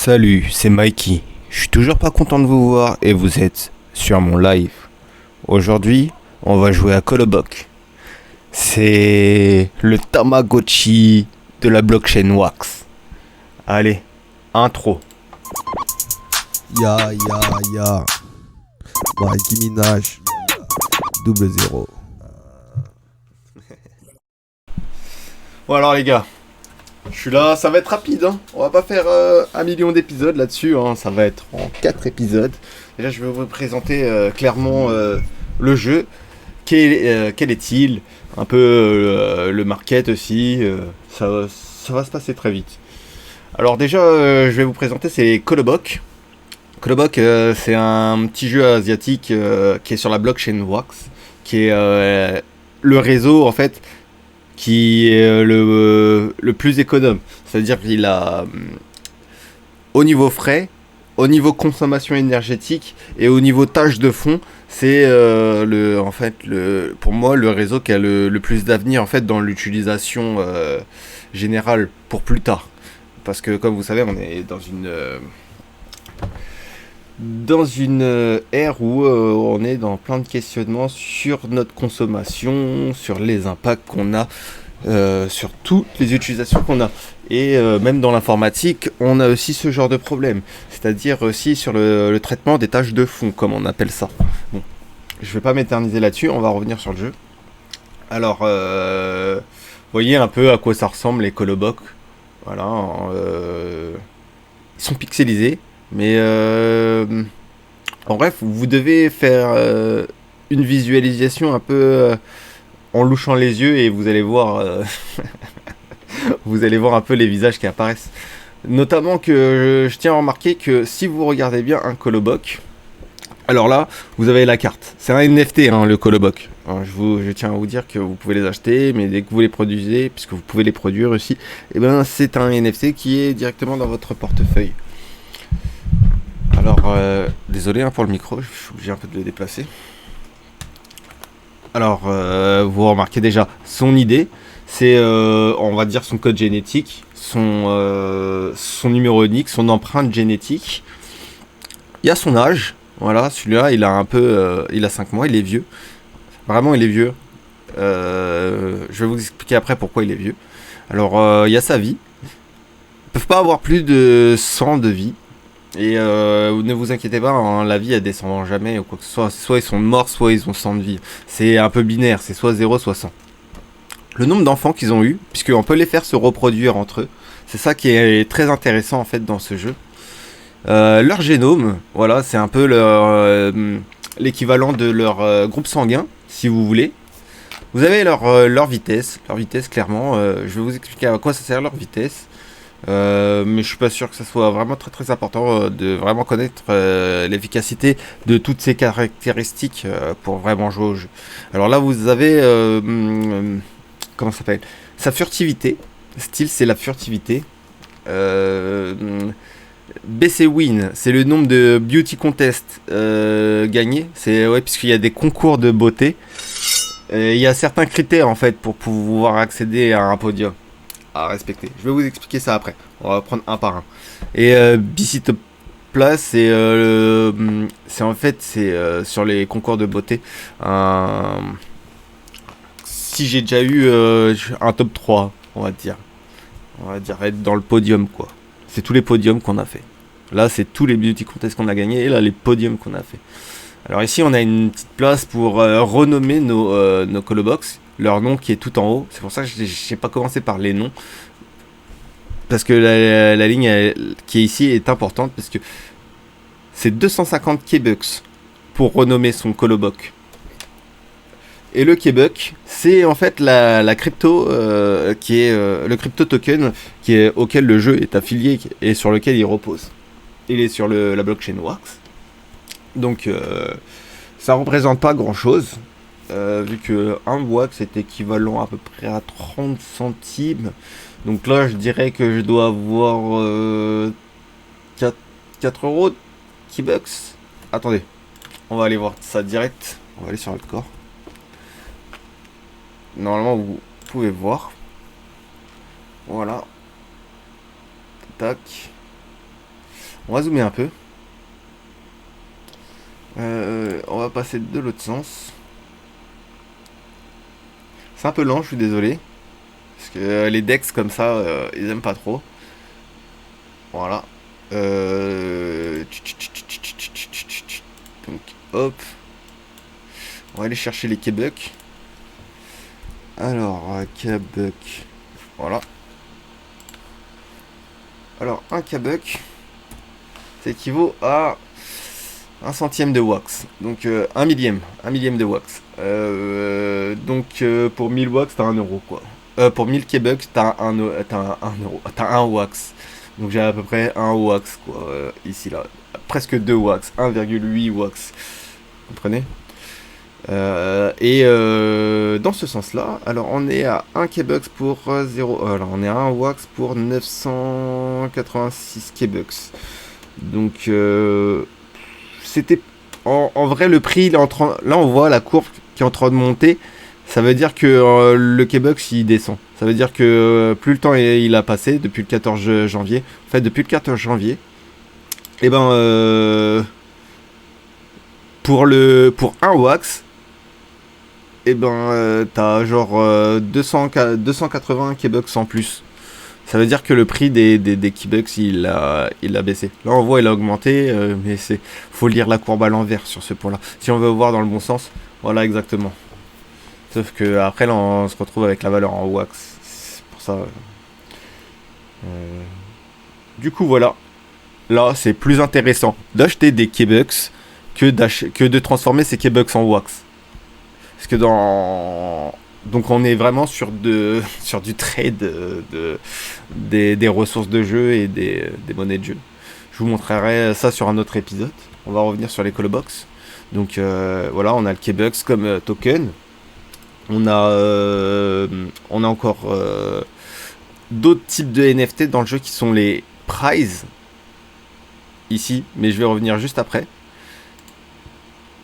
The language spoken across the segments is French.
Salut, c'est Mikey. Je suis toujours pas content de vous voir et vous êtes sur mon live. Aujourd'hui, on va jouer à Kolobok. C'est le Tamagotchi de la blockchain Wax. Allez, intro. Ya, ya, ya. Mikey Minaj. 00. Bon alors les gars, je suis là, ça va être rapide, hein. On va pas faire 1 million d'épisodes là-dessus, hein. Ça va être en 4 épisodes. Déjà je vais vous présenter clairement le jeu. Quel est-il? Un peu le market aussi, ça va se passer très vite. Alors déjà je vais vous présenter, c'est Kolobok. Kolobok c'est un petit jeu asiatique qui est sur la blockchain Wax, qui est le réseau en fait qui est le plus économe. C'est-à-dire qu'il a au niveau frais, au niveau consommation énergétique et au niveau tâche de fond, c'est pour moi le réseau qui a le plus d'avenir en fait dans l'utilisation générale pour plus tard. Parce que comme vous savez, on est dans une ère où on est dans plein de questionnements sur notre consommation, sur les impacts qu'on a, sur toutes les utilisations qu'on a. Et même dans l'informatique, on a aussi ce genre de problème. C'est-à-dire aussi sur le traitement des tâches de fond, comme on appelle ça. Bon, je vais pas m'éterniser là-dessus, on va revenir sur le jeu. Alors, vous voyez un peu à quoi ça ressemble les Kolobok. Voilà, ils sont pixelisés. Mais en bref, vous devez faire une visualisation un peu en louchant les yeux et vous allez voir, vous allez voir un peu les visages qui apparaissent. Notamment que je tiens à remarquer que si vous regardez bien un Kolobok, alors là, vous avez la carte. C'est un NFT, hein, le Kolobok. Alors, je tiens à vous dire que vous pouvez les acheter, mais dès que vous les produisez, puisque vous pouvez les produire aussi, et ben c'est un NFT qui est directement dans votre portefeuille. Alors, désolé hein, pour le micro, je suis obligé un peu de le déplacer. Alors, vous remarquez déjà son idée, c'est, on va dire, son code génétique, son numéro unique, son empreinte génétique. Il y a son âge, voilà, celui-là, il a un peu, il a 5 mois, il est vieux. Vraiment, il est vieux. Je vais vous expliquer après pourquoi il est vieux. Alors, il y a sa vie. Ils peuvent pas avoir plus de 100 de vie. Et ne vous inquiétez pas, hein, la vie elle descend jamais ou quoi que ce soit. Soit ils sont morts, soit ils ont 100 de vie. C'est un peu binaire, c'est soit 0, soit 100. Le nombre d'enfants qu'ils ont eu, puisqu'on peut les faire se reproduire entre eux, c'est ça qui est très intéressant en fait dans ce jeu. Leur génome, voilà, c'est un peu l'équivalent de leur groupe sanguin, si vous voulez. Vous avez leur vitesse clairement. Je vais vous expliquer à quoi ça sert leur vitesse. Mais je suis pas sûr que ça soit vraiment très très important de vraiment connaître l'efficacité de toutes ces caractéristiques pour vraiment jouer au jeu. Alors là vous avez comment ça s'appelle, sa furtivité. Style c'est la furtivité. BC Win, c'est le nombre de beauty contests gagnés. C'est ouais, puisqu'il y a des concours de beauté. Il y a certains critères en fait pour pouvoir accéder à un podium à respecter. Je vais vous expliquer ça après. On va prendre un par un. Et BC Top Place, c'est en fait sur les concours de beauté. Si j'ai déjà eu un top 3, on va dire être dans le podium quoi. C'est tous les podiums qu'on a fait. Là, c'est tous les beauty contests qu'on a gagnés et là les podiums qu'on a fait. Alors ici, on a une petite place pour renommer nos Kolobox. Leur nom qui est tout en haut. C'est pour ça que je n'ai pas commencé par les noms. Parce que la ligne qui est ici est importante. Parce que c'est 250 K-Bucks pour renommer son Kolobok. Et le K-Buck, c'est en fait la crypto qui est le crypto token auquel le jeu est affilié et sur lequel il repose. Il est sur la blockchain Wax. Donc ça représente pas grand chose. Vu que un wax est équivalent à peu près à 30 centimes. Donc là, je dirais que je dois avoir 4 euros de Keybucks. Attendez, on va aller voir ça direct. On va aller sur Hardcore. Normalement, vous pouvez voir. Voilà. Tac. On va zoomer un peu. On va passer de l'autre sens. C'est un peu lent, je suis désolé. Parce que les decks comme ça, ils aiment pas trop. Voilà. Donc, hop. On va aller chercher les Québec. Alors, Québec. Voilà. Alors, un Québec, ça équivaut à 1 centième de wax. Donc, 1 millième de wax. Donc, pour 1000 wax, t'as 1 euro, quoi. Pour 1000 Québec, t'as 1 euro. T'as un wax. Donc, j'ai à peu près 1 wax, quoi. Ici, là. Presque 2 wax. 1,8 wax. Vous comprenez? Dans ce sens-là, alors on est à 1 K-Bucks pour 0. Alors on est à 1 wax pour 986 K-Bucks. Donc c'était en vrai le prix il est en train. Là on voit la courbe qui est en train de monter. Ça veut dire que le K-Bucks il descend. Ça veut dire que plus le temps il a passé depuis le 14 janvier. En fait depuis le 14 janvier. Et ben pour un wax. Et ben t'as genre 280 K-Bucks en plus. Ça veut dire que le prix des K-Bucks il a baissé. Là on voit il a augmenté, mais faut lire la courbe à l'envers sur ce point là. Si on veut voir dans le bon sens, voilà exactement. Sauf que après là on se retrouve avec la valeur en wax. C'est pour ça. Du coup voilà. Là c'est plus intéressant d'acheter des K-Bucks que de transformer ces K-Bucks en wax. Parce que donc on est vraiment sur du trade des ressources de jeu et des monnaies de jeu. Je vous montrerai ça sur un autre épisode. On va revenir sur les Colobox. Donc voilà, on a le K-Bucks comme token. On a encore d'autres types de NFT dans le jeu qui sont les prizes. Ici, mais je vais revenir juste après.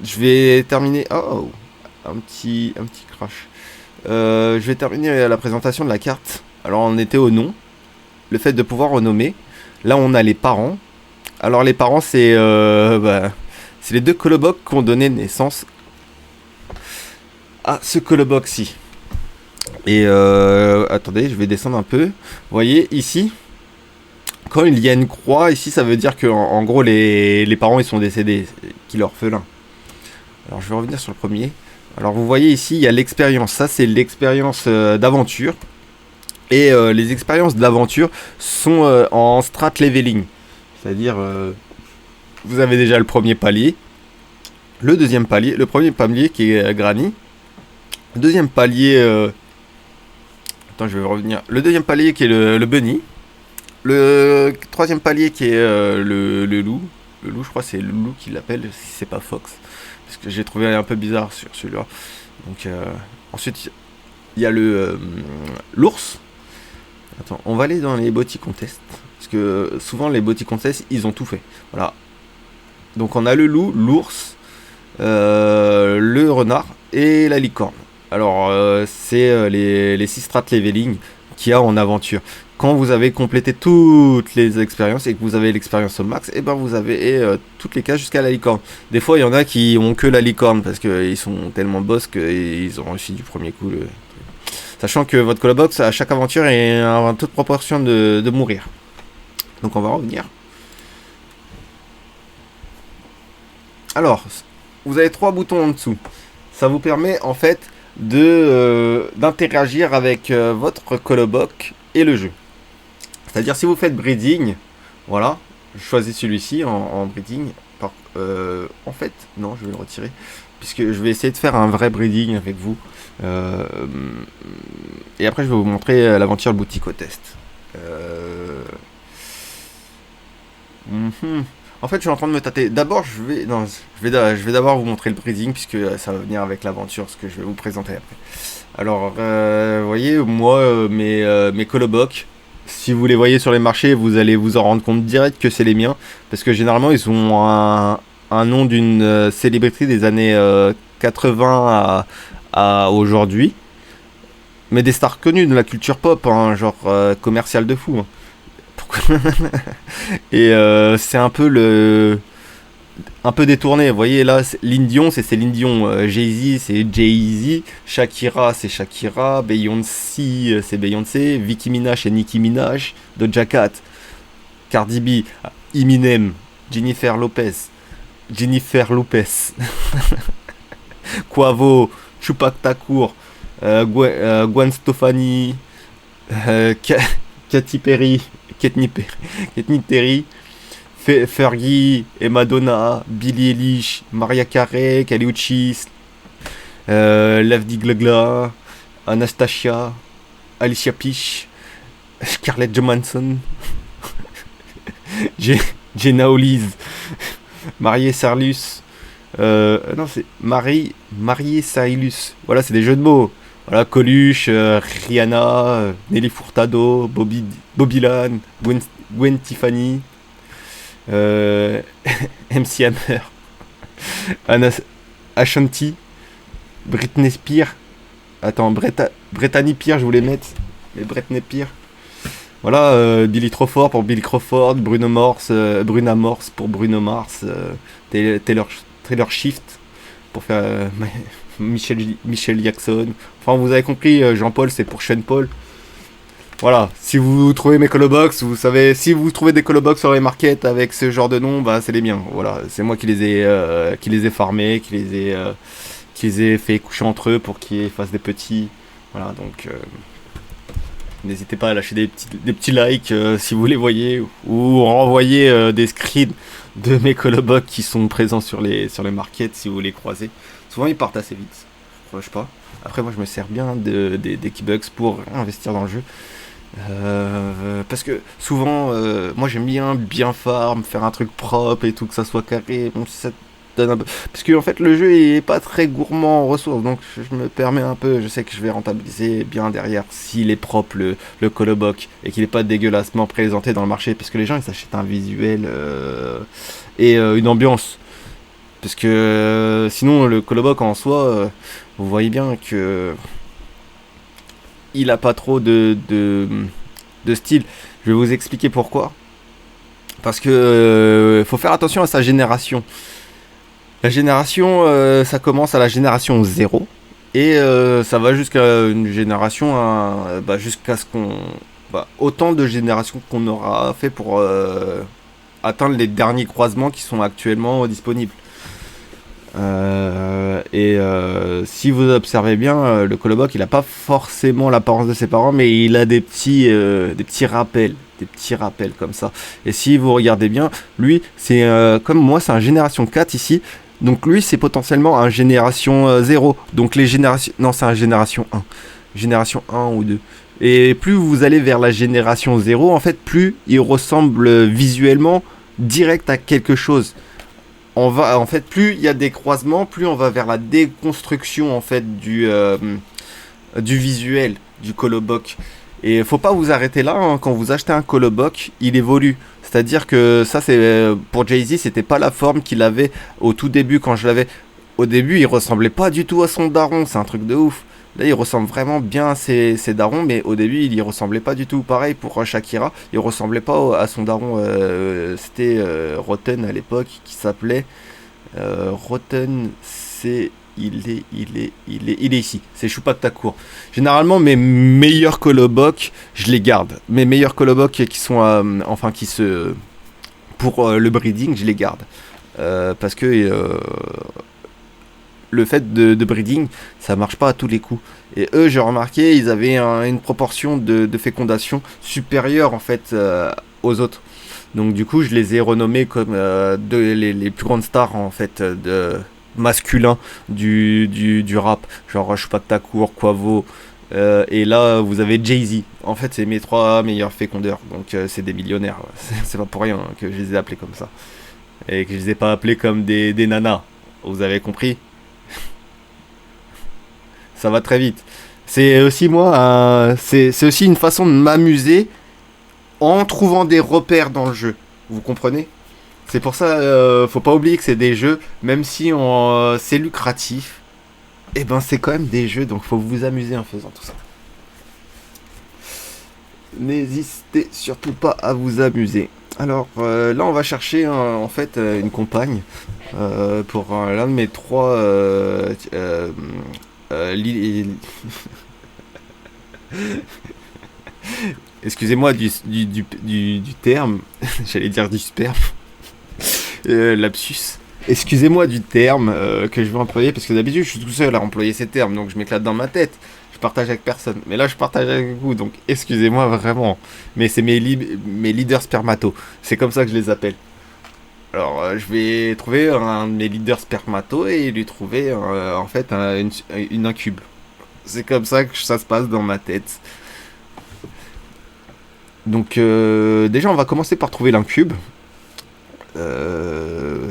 Je vais terminer... Oh, un petit crash. Je vais terminer la présentation de la carte. Alors on était au nom. Le fait de pouvoir renommer. Là on a les parents. Alors les parents c'est c'est les deux Colobox qui ont donné naissance à ce Colobox-ci. Et attendez, je vais descendre un peu. Vous voyez ici, quand il y a une croix, ici ça veut dire que en gros les parents ils sont décédés, qu'il est orphelin. Alors je vais revenir sur le premier. Alors vous voyez ici, il y a l'expérience. Ça, c'est l'expérience d'aventure. Et les expériences d'aventure sont en strat leveling. C'est-à-dire, vous avez déjà le premier palier. Le deuxième palier. Le premier palier qui est Granny. Le deuxième palier... Attends, je vais revenir. Le deuxième palier qui est le Bunny. Le troisième palier qui est le loup. Le loup, je crois que c'est le loup qui l'appelle, si c'est pas Fox. Parce que j'ai trouvé un peu bizarre sur celui-là. Donc ensuite il y a l'ours. Attends, on va aller dans les Bounty Contest. Parce que souvent les Bounty Contest ils ont tout fait. Voilà. Donc on a le loup, l'ours, le renard et la licorne. Alors c'est les 6 strat leveling qu'il y a en aventure. Quand vous avez complété toutes les expériences et que vous avez l'expérience au max, et ben vous avez toutes les cases jusqu'à la licorne. Des fois, il y en a qui ont que la licorne parce qu'ils sont tellement boss qu'ils ont réussi du premier coup. Sachant que votre Colobox, à chaque aventure, est en toute proportion de mourir. Donc on va revenir. Alors, vous avez 3 boutons en dessous. Ça vous permet en fait d'interagir avec votre Colobox et le jeu. C'est-à-dire si vous faites breeding, voilà, je choisis celui-ci en breeding. En fait, non, je vais le retirer, puisque je vais essayer de faire un vrai breeding avec vous. Et après, je vais vous montrer l'aventure boutique au test. En fait, je suis en train de me tâter. D'abord, je vais d'abord vous montrer le breeding, puisque ça va venir avec l'aventure, ce que je vais vous présenter après. Alors, vous voyez, moi, mes Colobox, si vous les voyez sur les marchés, vous allez vous en rendre compte direct que c'est les miens. Parce que généralement, ils ont un nom d'une célébrité des années 80 à aujourd'hui. Mais des stars connues de la culture pop, hein, genre commercial de fou. Hein. Et c'est un peu détourné. Vous voyez là, Céline Dion, c'est Céline Dion. Jay-Z, c'est Jay-Z. Shakira, c'est Shakira. Beyoncé, c'est Beyoncé. Nicki Minaj, c'est Nicki Minaj. Doja Cat, Cardi B, Eminem, Jennifer Lopez. Quavo, Tupac Shakur, Gwen Stefani, Katy Perry, Katy Perry, Fergie et Madonna, Billie Eilish, Mariah Carey, Kali Uchis, Lady Gaga, Anastasia, Alicia Peach, Scarlett Johansson, Jenna Olise, Marié Sarlus, non c'est Marié Cyrus, voilà c'est des jeux de mots. Voilà, Coluche, Rihanna, Nelly Furtado, Bobby Lan, Gwen Tiffany, MC Hammer, Ashanti, Britney Spears. Attends, Brittany Spears, je voulais mettre, mais Britney Spears. Voilà, Billy Crawford pour Billy Crawford, Bruno Mars, Bruna Mars pour Bruno Mars, Taylor Swift pour faire Michel Jackson. Enfin, vous avez compris, Jean-Paul, c'est pour Sean Paul. Voilà, si vous trouvez mes colobox, vous savez, si vous trouvez des colobox sur les markets avec ce genre de nom, bah c'est les miens. Voilà, c'est moi qui les ai farmés, qui les ai fait coucher entre eux pour qu'ils fassent des petits. Voilà, donc n'hésitez pas à lâcher des petits likes si vous les voyez, ou renvoyer des screens de mes colobox qui sont présents sur les markets si vous les croisez. Souvent ils partent assez vite, je sais pas. Après moi je me sers bien des keybucks pour investir dans le jeu. Parce que souvent moi j'aime bien farm, faire un truc propre et tout, que ça soit carré, bon, si ça donne un peu. Parce que en fait le jeu est pas très gourmand en ressources, donc je me permets un peu, je sais que je vais rentabiliser bien derrière s'il est propre le coloboc et qu'il est pas dégueulassement présenté dans le marché, parce que les gens ils s'achètent un visuel et une ambiance. Parce que sinon le coloboc en soi, vous voyez bien que il a pas trop de style. Je vais vous expliquer pourquoi. Parce que faut faire attention à sa génération. La génération, ça commence à la génération 0. Et ça va jusqu'à une génération, jusqu'à ce qu'on... autant de générations qu'on aura fait pour atteindre les derniers croisements qui sont actuellement disponibles. Si vous observez bien, le coloboc il a pas forcément l'apparence de ses parents, mais il a des petits rappels comme ça. Et si vous regardez bien, lui c'est comme moi, c'est un génération 4 ici, donc lui c'est potentiellement un génération 0, donc les générations, non c'est un génération 1 ou 2. Et plus vous allez vers la génération 0, en fait plus il ressemble visuellement direct à quelque chose. En fait, plus il y a des croisements, plus on va vers la déconstruction en fait du visuel du coloboc. Et faut pas vous arrêter là, hein. Quand vous achetez un coloboc, il évolue. C'est-à-dire que ça, c'est pour Jay-Z, c'était pas la forme qu'il avait au tout début quand je l'avais. Au début, il ressemblait pas du tout à son daron, c'est un truc de ouf. Là, il ressemble vraiment bien à ses darons, mais au début, il y ressemblait pas du tout. Pareil pour Shakira, il ressemblait pas à son daron. C'était Rotten à l'époque, qui s'appelait Rotten. Il est ici. C'est Tupac Shakur. Généralement, mes meilleurs colobocs, je les garde. Mes meilleurs colobocs qui sont, pour le breeding, je les garde. Parce que le fait de breeding, ça marche pas à tous les coups. Et eux, j'ai remarqué, ils avaient une proportion de fécondation supérieure en fait aux autres. Donc du coup, je les ai renommés comme les plus grandes stars en fait de masculin du rap, genre Tupac Shakur, Quavo. Et là, vous avez Jay-Z. En fait, c'est mes 3 meilleurs fécondeurs. Donc c'est des millionnaires. C'est pas pour rien que je les ai appelés comme ça. Et que je les ai pas appelés comme des nanas. Vous avez compris? Ça va très vite. C'est aussi c'est aussi une façon de m'amuser en trouvant des repères dans le jeu. Vous comprenez? C'est pour ça, faut pas oublier que c'est des jeux, même si c'est lucratif, et ben c'est quand même des jeux, donc faut vous amuser en faisant tout ça. N'hésitez surtout pas à vous amuser. Alors là, on va chercher en fait une compagne pour l'un de mes trois excusez-moi du terme, j'allais dire du sperme, lapsus. Excusez-moi du terme que je vais employer, parce que d'habitude je suis tout seul à employer ces termes, donc je m'éclate dans ma tête. Je partage avec personne. Mais là je partage avec vous, donc excusez-moi vraiment. Mais c'est mes leaders spermato. C'est comme ça que je les appelle. Alors je vais trouver un de mes leaders spermato et lui trouver en fait une incube. C'est comme ça que ça se passe dans ma tête. Donc déjà on va commencer par trouver l'incube. Je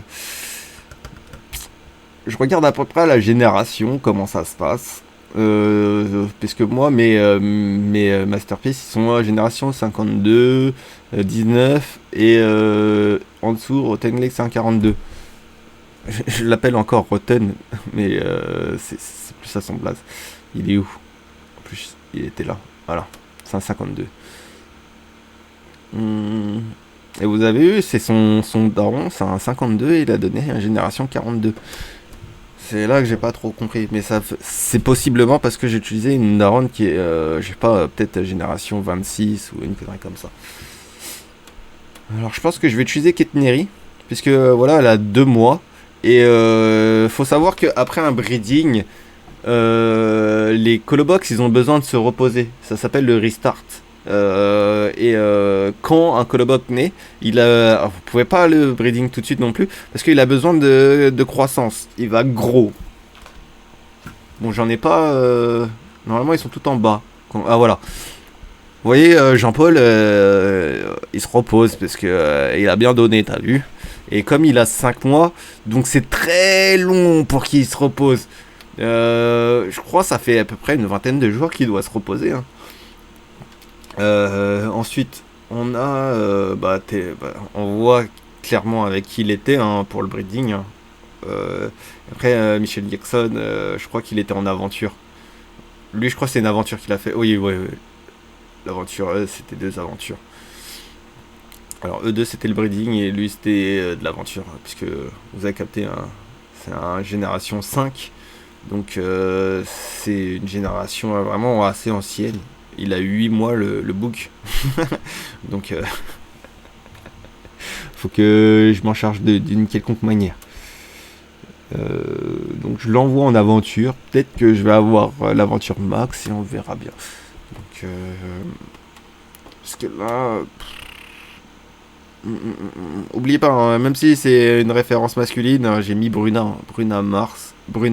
regarde à peu près la génération, comment ça se passe. Puisque moi, mes masterpieces, ils sont à génération 52, 19 et en dessous, Rotten Lake c'est un 42. Je l'appelle encore Rotten, mais c'est plus à son blaze. Il est où? En plus, il était là. Voilà, c'est un 52. Et vous avez vu, c'est son daron, c'est un 52 et il a donné une génération 42. C'est là que j'ai pas trop compris, mais ça, c'est possiblement parce que j'ai utilisé une daronne qui est, je sais pas, peut-être génération 26 ou une connerie comme ça. Alors je pense que je vais utiliser Ketneri, puisque voilà, elle a 2 mois. Et faut savoir qu'après un breeding, les colobox ils ont besoin de se reposer. Ça s'appelle le restart. Quand un coloboc naît, vous pouvez pas le breeding tout de suite non plus parce qu'il a besoin de croissance. Il va gros. Bon, j'en ai pas. Normalement, ils sont tout en bas. Ah voilà. Vous voyez, Jean-Paul, il se repose parce que il a bien donné, t'as vu. Et comme il a 5 mois, donc c'est très long pour qu'il se repose. Je crois que ça fait à peu près une vingtaine de jours qu'il doit se reposer. Hein. Ensuite, on a, on voit clairement avec qui il était hein, pour le breeding. Hein. Après, Michel Jackson, je crois qu'il était en aventure. Lui, je crois que c'est une aventure qu'il a fait. Oui, oui, oui. L'aventure, c'était 2 aventures. Alors, eux deux, c'était le breeding et lui, c'était de l'aventure. Puisque vous avez capté, hein, c'est un génération 5. Donc, c'est une génération vraiment assez ancienne. Il a 8 mois le bouc. Donc faut que je m'en charge d'une quelconque manière. Donc je l'envoie en aventure. Peut-être que je vais avoir l'aventure max et on verra bien. Donc parce que là oubliez pas hein, même si c'est une référence masculine hein, j'ai mis Bruna Morse. Donc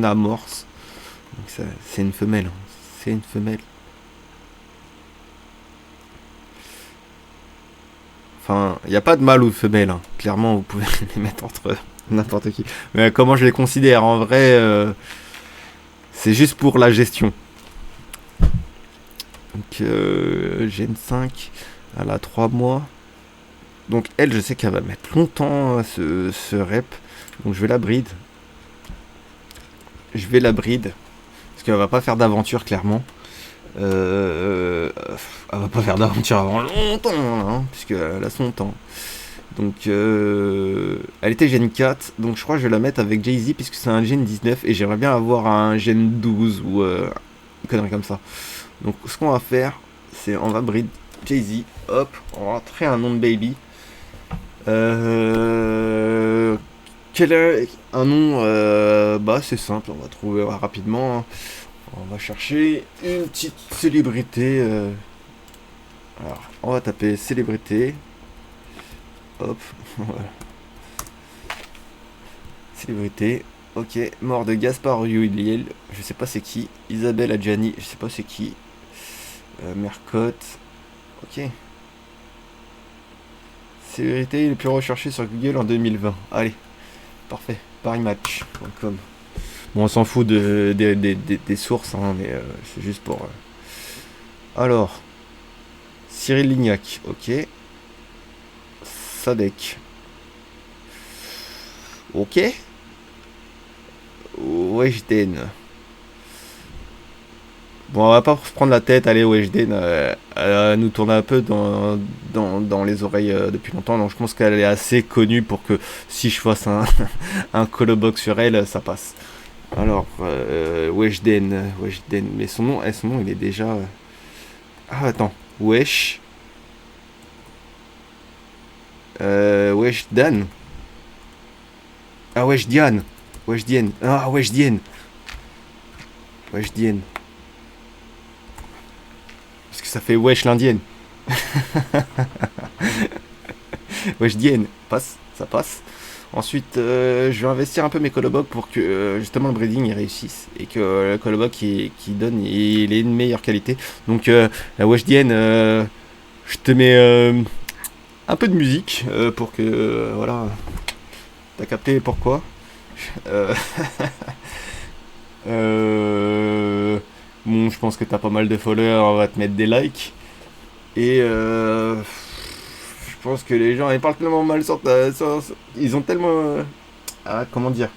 c'est une femelle. C'est une femelle. Enfin, il n'y a pas de mâle ou de femelle. Hein. Clairement, vous pouvez les mettre entre n'importe qui. Mais comment je les considère? En vrai, c'est juste pour la gestion. Donc, Gen 5, elle a 3 mois. Donc, elle, je sais qu'elle va mettre longtemps ce rep. Donc, je vais la breed. Parce qu'elle va pas faire d'aventure, clairement. Elle va pas faire d'aventure avant longtemps, hein, puisqu'elle a son temps. Donc, elle était Gen 4, donc je crois que je vais la mettre avec Jay-Z, puisque c'est un Gen 19, et j'aimerais bien avoir un Gen 12 ou une connerie comme ça. Donc, ce qu'on va faire, c'est on va breed Jay-Z, hop, on va rentrer un nom de baby. Quel est un nom bah, c'est simple, on va trouver rapidement. Hein. On va chercher une petite célébrité. Alors, on va taper célébrité. Hop, voilà. Célébrité. Ok, mort de Gaspard Ulliel. Je sais pas c'est qui. Isabelle Adjani. Je sais pas c'est qui. Mercotte. Ok. Célébrité le plus recherché sur Google en 2020. Allez, parfait. Parismatch.com. Bon, on s'en fout des sources, hein, mais c'est juste pour... Alors, Cyril Lignac, ok. Sadek. Ok. Weshden. Bon, on va pas se prendre la tête, allez, Weshden, elle nous tourne un peu dans les oreilles depuis longtemps, donc je pense qu'elle est assez connue pour que si je fasse un colobox sur elle, ça passe. Alors, Weshden, mais son nom il est déjà... Ah, attends, Weshdan. Ah, Weshdian. Ah, Weshdian. Parce que ça fait wesh l'indienne. Weshdian, ça passe. Ensuite, je vais investir un peu mes colobocs pour que justement le breeding il réussisse et que le coloboc qui donne il ait une meilleure qualité. Donc, la Weshdian, je te mets un peu de musique pour que voilà, t'as capté pourquoi. Euh, bon, je pense que t'as pas mal de followers, on va te mettre des likes. Et je pense que les gens ils parlent tellement mal ils ont tellement comment dire,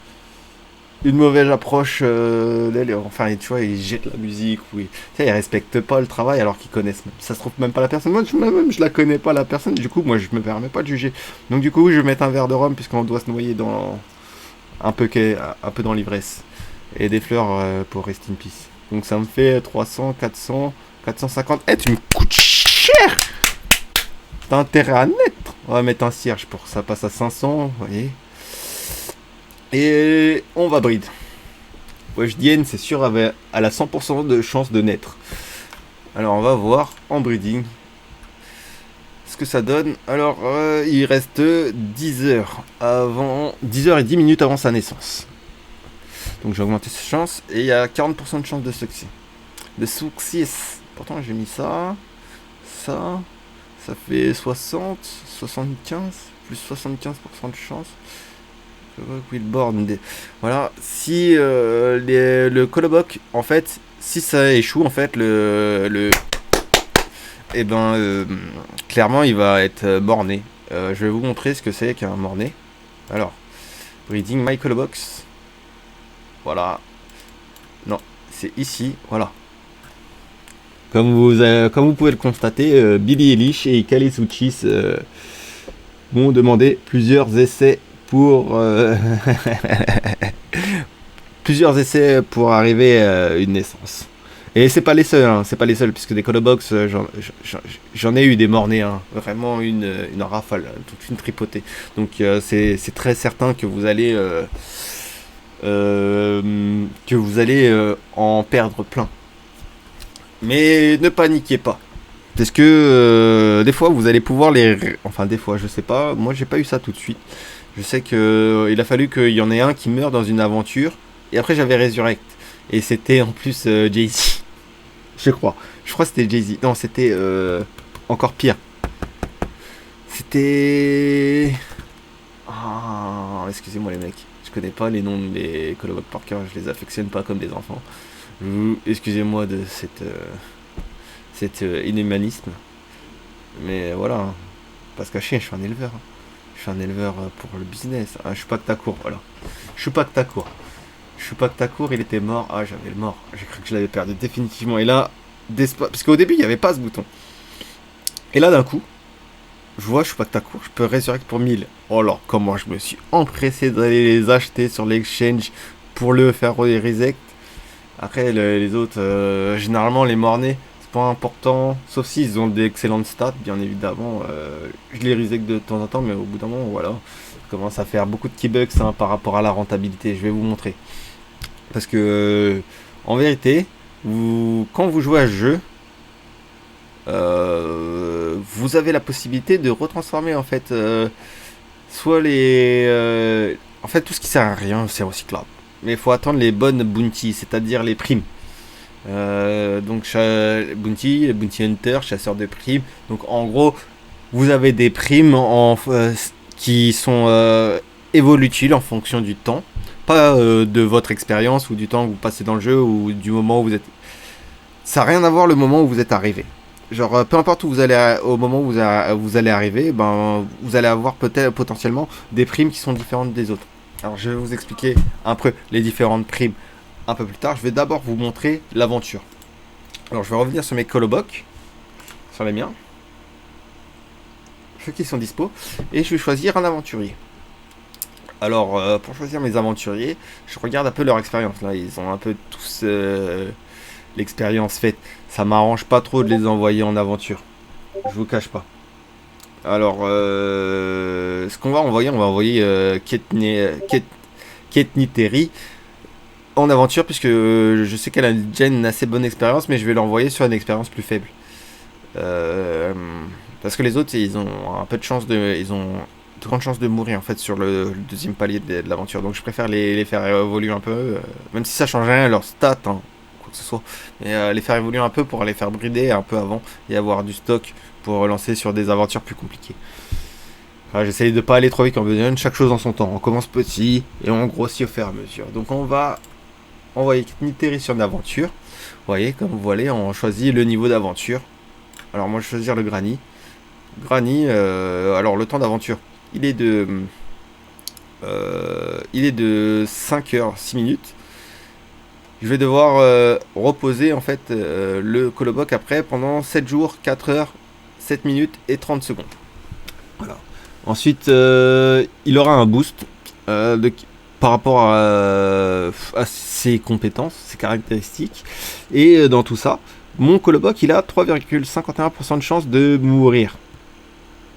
une mauvaise approche d'elle. Enfin, tu vois, ils jettent la musique, oui. Tu sais, ils respectent pas le travail alors qu'ils connaissent. Ça se trouve même pas la personne. Moi, je la connais pas la personne. Du coup, moi, je me permets pas de juger. Donc, du coup, je vais mettre un verre de rhum puisqu'on doit se noyer dans un peu dans l'ivresse et des fleurs pour rest in peace. Donc, ça me fait 300, 400, 450. Eh, tu me coûtes cher. T'as intérêt à naître. On va mettre un cierge pour que ça passe à 500, vous voyez. Et on va breed. Weshdian, c'est sûr, elle a 100% de chance de naître. Alors, on va voir en breeding ce que ça donne. Alors, il reste 10 heures avant, 10 heures et 10 minutes avant sa naissance. Donc, j'ai augmenté ses chances et il y a 40% de chance de succès. Pourtant, j'ai mis ça. Ça fait 60, 75, plus 75% de chance. Voilà, si le coloboc, en fait, si ça échoue, en fait, clairement, il va être morné. Je vais vous montrer ce que c'est qu'un morné. Alors, breeding my colobox. Voilà. Non, c'est ici, voilà. Comme vous pouvez le constater, Billy Eilish et Kale Souchis m'ont demandé plusieurs essais pour arriver à une naissance. Et c'est pas les seuls, puisque des colobox, j'en ai eu des mornés, hein, vraiment une rafale, toute une tripotée. Donc c'est très certain que vous allez en perdre plein. Mais ne paniquez pas. Parce que des fois vous allez pouvoir enfin des fois, je sais pas, moi j'ai pas eu ça tout de suite. Je sais que il a fallu qu'il y en ait un qui meure dans une aventure. Et après j'avais Resurrect. Et c'était en plus Jay-Z. Je crois que c'était Jay-Z. Non, c'était encore pire. C'était... Ah, excusez-moi les mecs. Je connais pas les noms des colobocs par cœur. Je les affectionne pas comme des enfants. Excusez-moi de cet inhumanisme. Mais voilà. Pas se cacher, je suis un éleveur. Je suis un éleveur pour le business. Ah, je suis pas que ta cour, voilà. Je suis pas que ta cour, il était mort. Ah, j'avais le mort. J'ai cru que je l'avais perdu définitivement. Et là, parce qu'au début, il n'y avait pas ce bouton. Et là, d'un coup, je vois, je suis pas que ta cour, je peux resurrect pour 1000. Oh alors, comment je me suis empressé d'aller les acheter sur l'exchange pour le faire resurrect. Après, les autres, généralement, les mornés, c'est pas important. Sauf s'ils ont d'excellentes stats, bien évidemment. Je les resurrect de temps en temps, mais au bout d'un moment, voilà. Ça commence à faire beaucoup de keybucks par rapport à la rentabilité. Je vais vous montrer. Parce que, en vérité, quand vous jouez à ce jeu, vous avez la possibilité de retransformer en fait soit en fait tout ce qui sert à rien c'est recyclable, mais il faut attendre les bonnes bounties, c'est-à-dire les primes. Donc bounty hunter, chasseur de primes. Donc en gros vous avez des primes qui sont évolutives en fonction du temps, pas de votre expérience ou du temps que vous passez dans le jeu ou du moment où vous êtes. Ça n'a rien à voir le moment où vous êtes arrivé. Genre, peu importe où vous allez, au moment où vous allez arriver, ben, vous allez avoir peut-être potentiellement des primes qui sont différentes des autres. Alors, je vais vous expliquer un peu les différentes primes un peu plus tard. Je vais d'abord vous montrer l'aventure. Alors je vais revenir sur mes colobocs, sur les miens, ceux qui sont dispo, et je vais choisir un aventurier. Alors pour choisir mes aventuriers, je regarde un peu leur expérience. Là, ils ont un peu tous l'expérience faite. Ça m'arrange pas trop de les envoyer en aventure. Je vous cache pas. Alors, ce qu'on va envoyer, on va envoyer Ketni Terry en aventure, puisque je sais qu'elle a déjà une assez bonne expérience, mais je vais l'envoyer sur une expérience plus faible. Parce que les autres, ils ont un peu de chance ils ont de grandes chances de mourir en fait sur le deuxième palier de l'aventure. Donc je préfère les faire évoluer un peu, même si ça change rien à leur stats, hein, quoi que ce soit. Mais les faire évoluer un peu pour les faire brider un peu avant et avoir du stock pour relancer sur des aventures plus compliquées. Voilà, j'essaye de pas aller trop vite en besoin, chaque chose en son temps. On commence petit et on grossit au fur et à mesure. Donc on va envoyer Niteri sur une aventure. Vous voyez, comme vous voyez, on choisit le niveau d'aventure. Alors moi je vais choisir le Granny. Granny, alors le temps d'aventure, il est de 5 heures 6 minutes. Je vais devoir reposer en fait le coloboc après pendant 7 jours, 4 heures, 7 minutes et 30 secondes. Voilà. Ensuite, il aura un boost par rapport à ses compétences, ses caractéristiques. Et dans tout ça, mon coloboc, il a 3,51% de chance de mourir.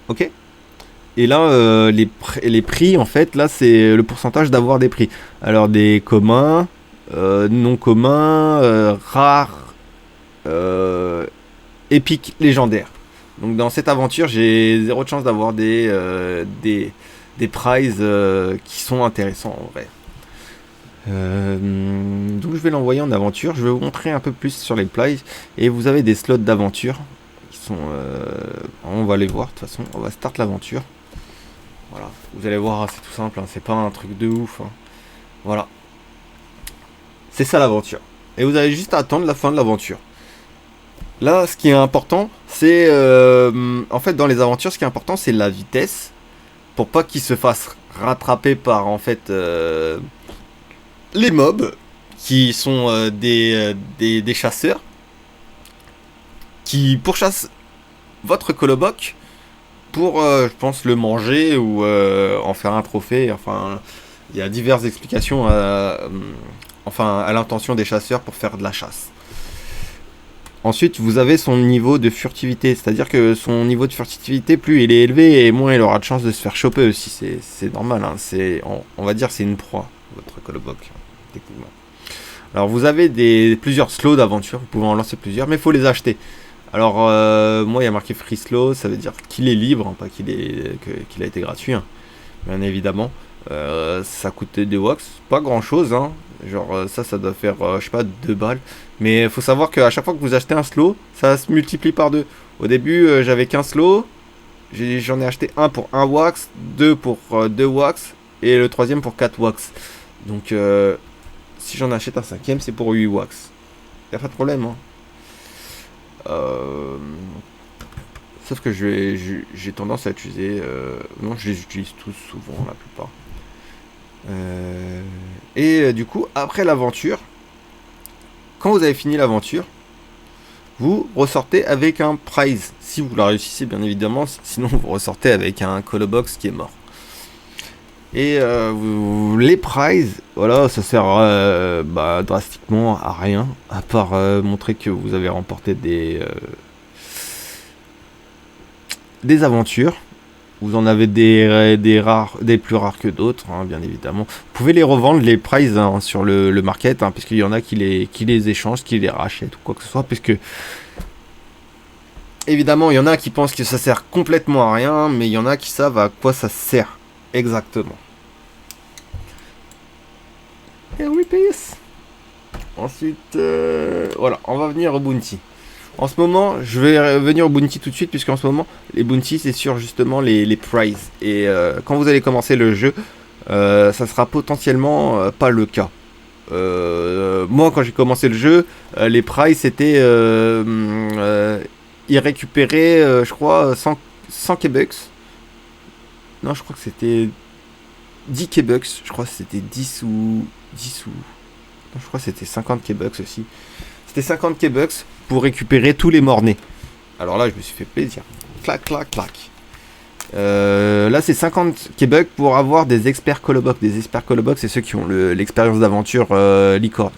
Ok ? Et là, les prix, en fait, là, c'est le pourcentage d'avoir des prix. Alors, des communs, non communs, rares, épiques, légendaires. Donc, dans cette aventure, j'ai zéro de chance d'avoir des prizes qui sont intéressants, en vrai. Donc, je vais l'envoyer en aventure. Je vais vous montrer un peu plus sur les prizes. Et vous avez des slots d'aventure. On va les voir de toute façon, on va start l'aventure. Voilà, vous allez voir, c'est tout simple, hein, c'est pas un truc de ouf. Hein. Voilà, c'est ça l'aventure. Et vous allez juste attendre la fin de l'aventure. Là, ce qui est important, c'est en fait dans les aventures, ce qui est important, c'est la vitesse, pour pas qu'ils se fassent rattraper par en fait les mobs qui sont des chasseurs qui pourchassent votre coloboc pour, je pense, le manger ou en faire un trophée. Enfin, il y a diverses explications à l'intention des chasseurs pour faire de la chasse. Ensuite, vous avez son niveau de furtivité, c'est-à-dire que son niveau de furtivité, plus il est élevé et moins il aura de chances de se faire choper aussi. C'est normal, hein. On va dire c'est une proie, votre coloboc, techniquement. Alors, vous avez plusieurs slots d'aventure, vous pouvez en lancer plusieurs, mais il faut les acheter. Alors, moi, il y a marqué free slow, ça veut dire qu'il est libre, hein, pas qu'il a été gratuit, hein, bien évidemment. Ça coûtait 2 wax, pas grand chose, hein. Genre, ça doit faire, je sais pas, 2 balles. Mais il faut savoir qu'à chaque fois que vous achetez un slow, ça se multiplie par 2. Au début, j'avais qu'un slow, j'en ai acheté un pour 1 wax, 2 pour 2 wax, et le troisième pour 4 wax. Donc, si j'en achète un cinquième, c'est pour 8 wax. Y a pas de problème, hein. Sauf que j'ai tendance à utiliser non, je les utilise tous souvent, la plupart. Du coup, après l'aventure, quand vous avez fini l'aventure, vous ressortez avec un prize, si vous la réussissez bien évidemment, sinon vous ressortez avec un colobox qui est mort. Et les prizes, voilà, ça sert drastiquement à rien, à part montrer que vous avez remporté des aventures. Vous en avez des rares, des plus rares que d'autres, hein, bien évidemment. Vous pouvez les revendre, les prizes, hein, sur le market, hein, puisqu'il y en a qui les échangent, qui les rachètent ou quoi que ce soit, puisque évidemment, il y en a qui pensent que ça sert complètement à rien, mais il y en a qui savent à quoi ça sert exactement. Et oui, PS. Ensuite, voilà, on va venir au bounty. En ce moment, je vais venir au bounty tout de suite, puisqu'en ce moment, les bounty, c'est sur justement les prizes. Et quand vous allez commencer le jeu, ça sera potentiellement pas le cas. Moi, quand j'ai commencé le jeu, les prizes, c'était... ils récupéraient, je crois, 100 K-Bucks. Non, je crois que c'était 10 K-Bucks. Je crois que c'était 10 ou... Non, je crois que c'était 50 K-Bucks aussi. C'était 50 K-Bucks pour récupérer tous les morts-nés. Alors là, je me suis fait plaisir. Clac, clac, clac. Là, c'est 50 K-Bucks pour avoir des experts Colobox. Des experts Colobox, c'est ceux qui ont l'expérience d'aventure licorne.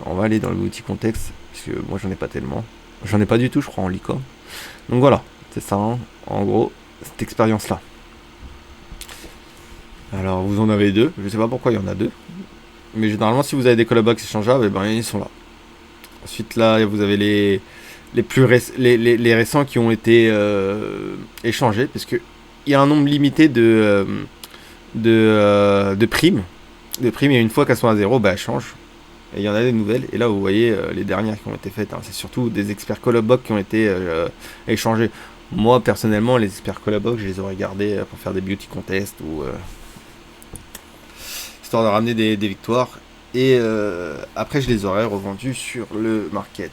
On va aller dans le boutique contexte. Parce que moi, j'en ai pas tellement. J'en ai pas du tout, je crois, en licorne. Donc voilà, c'est ça, hein, en gros, cette expérience-là. Alors, vous en avez deux. Je sais pas pourquoi il y en a deux. Mais généralement, si vous avez des Colobox échangeables, eh ben, ils sont là. Ensuite, là, vous avez les récents qui ont été échangés. Parce qu'il y a un nombre limité de primes. De primes, et une fois qu'elles sont à zéro, bah, elles changent. Et il y en a des nouvelles. Et là, vous voyez les dernières qui ont été faites. Hein. C'est surtout des experts Colobox qui ont été échangés. Moi, personnellement, les experts Colobox, je les aurais gardés pour faire des beauty contests ou histoire de ramener des victoires. Et après, je les aurais revendus sur le market.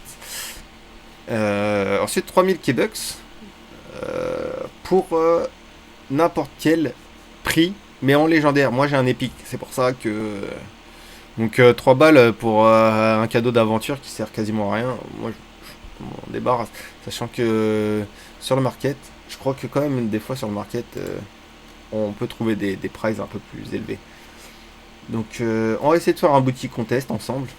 Ensuite, 3000 K-Bucks pour n'importe quel prix, mais en légendaire. Moi, j'ai un épique. C'est pour ça que... Donc 3 balles pour un cadeau d'aventure qui sert quasiment à rien. Moi, je m'en débarrasse. Sachant que sur le market, je crois que quand même, des fois sur le market, on peut trouver des prices un peu plus élevés. Donc on va essayer de faire un boutique contest ensemble.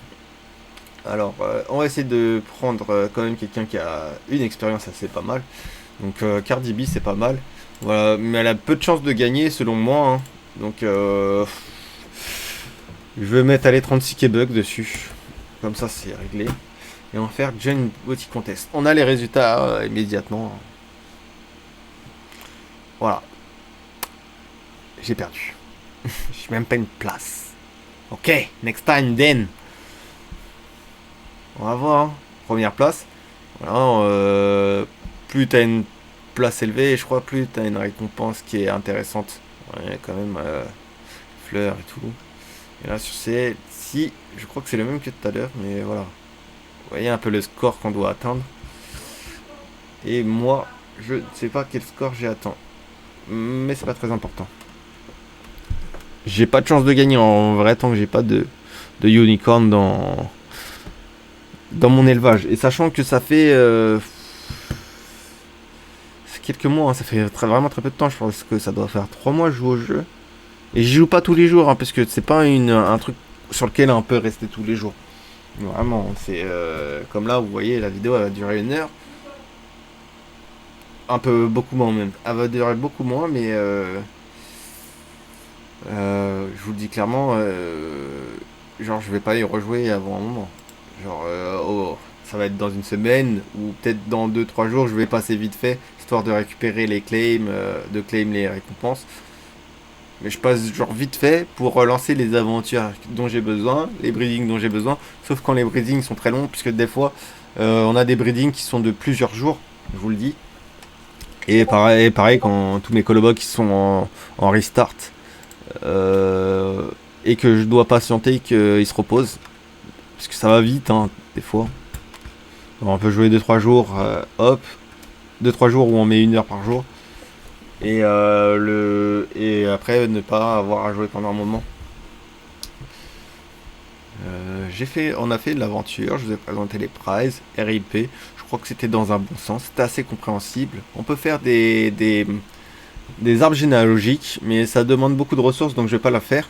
Alors on va essayer de prendre quand même quelqu'un qui a une expérience assez pas mal. Donc Cardi B c'est pas mal. Voilà, mais elle a peu de chances de gagner selon moi. Hein. Donc je vais mettre les 36 K-Bucks dessus. Comme ça c'est réglé. Et on va faire Join Boutique Contest. On a les résultats immédiatement. Voilà. J'ai perdu. J'ai même pas une place. Ok, next time then. On va voir. Hein. Première place. Voilà, plus t'as une place élevée, je crois, plus t'as une récompense qui est intéressante. Ouais, quand même, fleurs et tout. Et là, sur celle-ci, je crois que c'est le même que tout à l'heure, mais voilà. Vous voyez un peu le score qu'on doit atteindre. Et moi, je ne sais pas quel score j'ai atteint. Mais c'est pas très important. J'ai pas de chance de gagner en vrai tant que j'ai pas de unicorn dans mon élevage. Et sachant que ça fait quelques mois, hein, ça fait vraiment très peu de temps. Je pense que ça doit faire 3 mois que je joue au jeu. Et j'y joue pas tous les jours, hein, parce que c'est pas un truc sur lequel on peut rester tous les jours. Vraiment, c'est comme là, vous voyez, la vidéo elle va durer 1 heure. Un peu beaucoup moins même. Elle va durer beaucoup moins, mais je vous le dis clairement, genre je vais pas y rejouer avant un moment. Genre ça va être dans une semaine ou peut-être dans 2-3 jours, je vais passer vite fait, histoire de récupérer les claims, de claim les récompenses. Mais je passe genre vite fait pour relancer les aventures dont j'ai besoin, les breedings dont j'ai besoin, sauf quand les breedings sont très longs, puisque des fois on a des breedings qui sont de plusieurs jours, je vous le dis. Et pareil quand tous mes Colobox qui sont en restart, et que je dois patienter qu'ils se reposent, parce que ça va vite, hein, des fois. Alors, on peut jouer 2-3 jours, hop, 2-3 jours où on met 1 heure par jour. Et après ne pas avoir à jouer pendant un moment. On a fait de l'aventure, je vous ai présenté les prizes, RIP, je crois que c'était dans un bon sens, c'était assez compréhensible. On peut faire des arbres généalogiques, mais ça demande beaucoup de ressources, donc je vais pas la faire.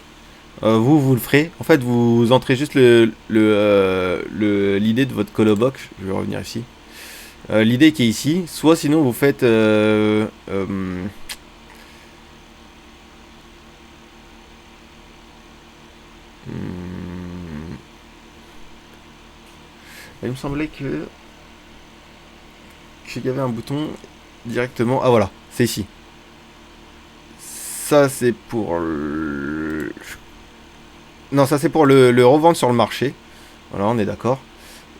Vous le ferez. En fait, vous entrez juste l'idée de votre Colobox. Je vais revenir ici. L'idée qui est ici. Soit sinon vous faites il me semblait qu'il y avait un bouton directement. Ah voilà, c'est ici. Ça c'est pour non, ça c'est pour le revendre sur le marché. Voilà, on est d'accord.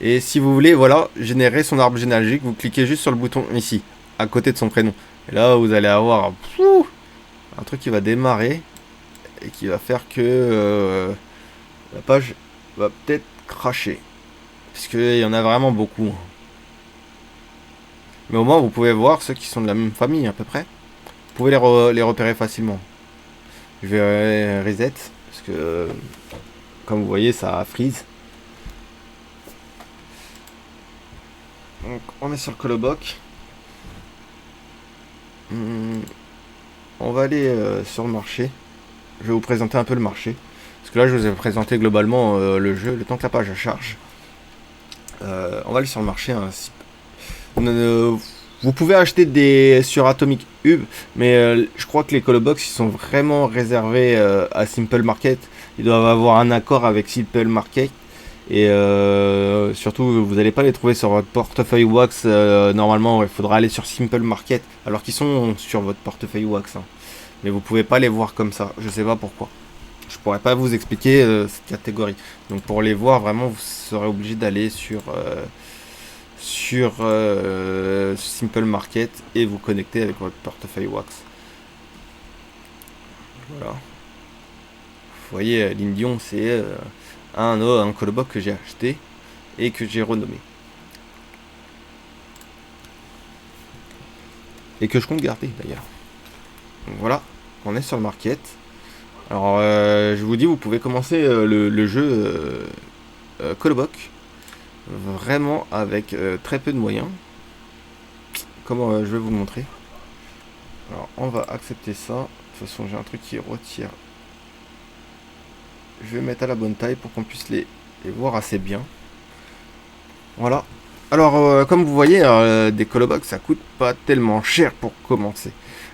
Et si vous voulez, voilà, générer son arbre généalogique, vous cliquez juste sur le bouton ici, à côté de son prénom. Et là, vous allez avoir un truc qui va démarrer et qui va faire que la page va peut-être cracher. Parce qu'il y en a vraiment beaucoup. Mais au moins, vous pouvez voir ceux qui sont de la même famille à peu près. Vous pouvez les repérer facilement. Je vais reset, parce que comme vous voyez, ça freeze. Donc on est sur le Coloboc. On va aller sur le marché. Je vais vous présenter un peu le marché. Parce que là, je vous ai présenté globalement le jeu, le temps que la page charge. On va aller sur le marché. Hein. Vous pouvez acheter des sur Atomic Hub, mais je crois que les Colobox ils sont vraiment réservés à Simple Market. Ils doivent avoir un accord avec Simple Market. Et surtout, vous n'allez pas les trouver sur votre portefeuille Wax. Normalement, il faudra aller sur Simple Market, alors qu'ils sont sur votre portefeuille Wax. Hein. Mais vous pouvez pas les voir comme ça. Je sais pas pourquoi. Je pourrais pas vous expliquer cette catégorie. Donc pour les voir, vraiment, vous serez obligé d'aller sur Simple Market et vous connecter avec votre portefeuille Wax. Voilà. Vous voyez, l'Indion, c'est un Coloboc que j'ai acheté et que j'ai renommé. Et que je compte garder d'ailleurs. Donc voilà, on est sur le market. Alors, je vous dis, vous pouvez commencer le jeu Coloboc vraiment avec très peu de moyens. Comment je vais vous le montrer. Alors, on va accepter ça. De toute façon, j'ai un truc qui retire. Je vais mettre à la bonne taille pour qu'on puisse les voir assez bien. Voilà. Alors, comme vous voyez, des Colobox, ça coûte pas tellement cher pour commencer.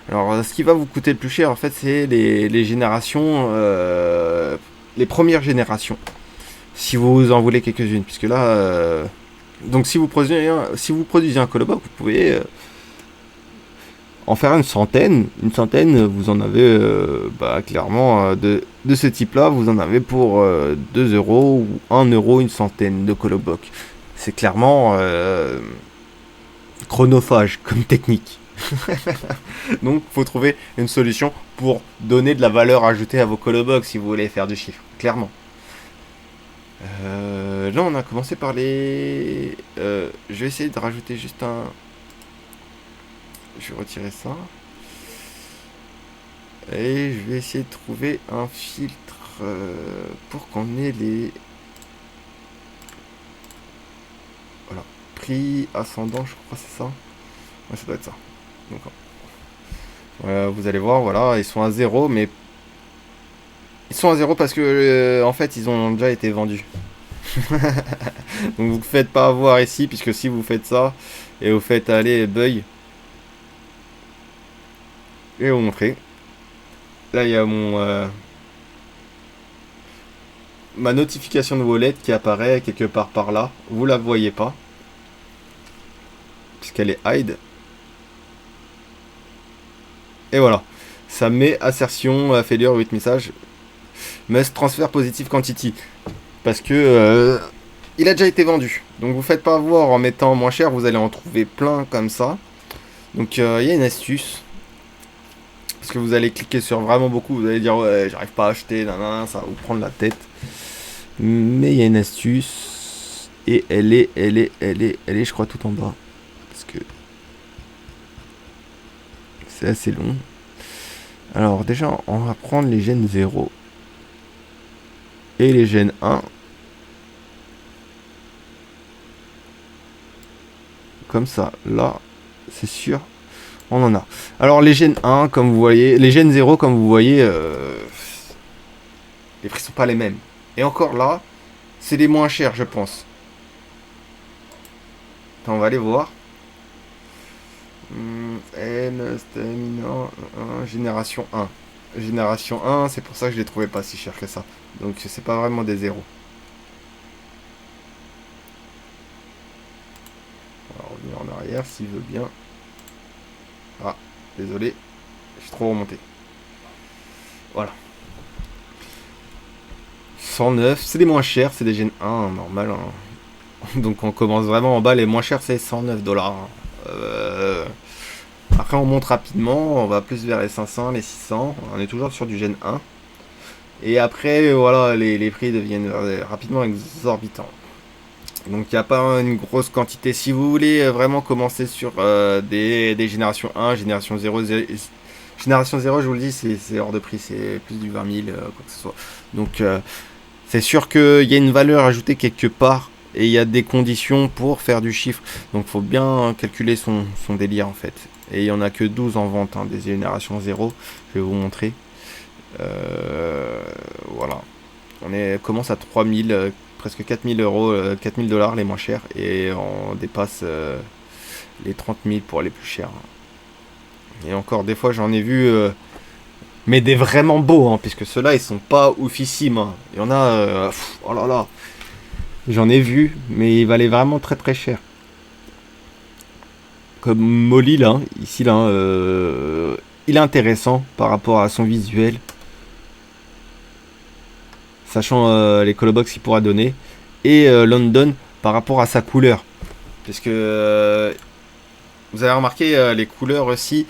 Alors, ce qui va vous coûter le plus cher, en fait, c'est les générations, les premières générations. Si vous en voulez quelques-unes, puisque là, donc si vous produisez un Colobox, vous pouvez en faire une centaine. Une centaine, vous en avez clairement de ce type-là, vous en avez pour 2 euros ou 1 euro une centaine de Colobox. C'est clairement chronophage comme technique. Donc il faut trouver une solution pour donner de la valeur ajoutée à vos Colobox si vous voulez faire du chiffre, clairement. Là on a commencé par les... je vais essayer de rajouter juste un... Je vais retirer ça. Et je vais essayer de trouver un filtre pour qu'on ait les... Voilà. Prix ascendant, je crois c'est ça. Ouais, ça doit être ça. Donc, vous allez voir, voilà, ils sont à 0, mais... Ils sont à 0 parce que, en fait, ils ont déjà été vendus. Donc vous ne faites pas avoir ici, puisque si vous faites ça, et vous faites aller buy, je vais vous montrer. Là, il y a ma notification de wallet qui apparaît quelque part par là. Vous la voyez pas, puisqu'elle est hide. Et voilà. Ça met assertion, failure, 8 messages. Must transfer positive quantity. Parce que il a déjà été vendu. Donc vous faites pas avoir en mettant moins cher, vous allez en trouver plein comme ça. Donc il y a une astuce. Parce que vous allez cliquer sur vraiment beaucoup, vous allez dire ouais j'arrive pas à acheter, nanana, ça va vous prendre la tête. Mais il y a une astuce. Et elle est je crois tout en bas. Parce que c'est assez long. Alors déjà on va prendre les gènes 0 et les gènes 1. Comme ça, là, c'est sûr, on en a. Alors les gènes 1, comme vous voyez, les gènes 0, comme vous voyez, les prix sont pas les mêmes. Et encore là, c'est les moins chers, je pense. Attends, on va aller voir. N, stamina, génération 1. Génération 1, c'est pour ça que je les trouvais pas si cher que ça. Donc c'est pas vraiment des zéros. On va revenir en arrière s'il veut bien. Ah, désolé, je suis trop remonté. Voilà. 109, c'est les moins chers, c'est des gènes 1, normal. Hein. Donc on commence vraiment en bas, les moins chers c'est 109 $. Après on monte rapidement, on va plus vers les 500, les 600, on est toujours sur du gène 1. Et après, voilà, les prix deviennent rapidement exorbitants. Donc il n'y a pas une grosse quantité. Si vous voulez vraiment commencer sur des générations 1, génération 0, génération 0, je vous le dis, c'est hors de prix, c'est plus du 20 000, quoi que ce soit. Donc c'est sûr qu'il y a une valeur ajoutée quelque part et il y a des conditions pour faire du chiffre. Donc faut bien calculer son délire en fait. Et il n'y en a que 12 en vente, hein, des générations 0. Je vais vous montrer. Voilà. Commence à 3000, presque 4000 euros, 4000 dollars les moins chers. Et on dépasse les 30 000 pour les plus chers. Et encore des fois j'en ai vu... mais des vraiment beaux, hein, puisque ceux-là ils sont pas oufissimes. Hein. Il y en a... oh là là. J'en ai vu, mais ils valaient vraiment très très cher. Comme Molly là, ici là, il est intéressant par rapport à son visuel. Sachant les colobox qu'il pourra donner. Et London par rapport à sa couleur. Puisque vous avez remarqué les couleurs aussi.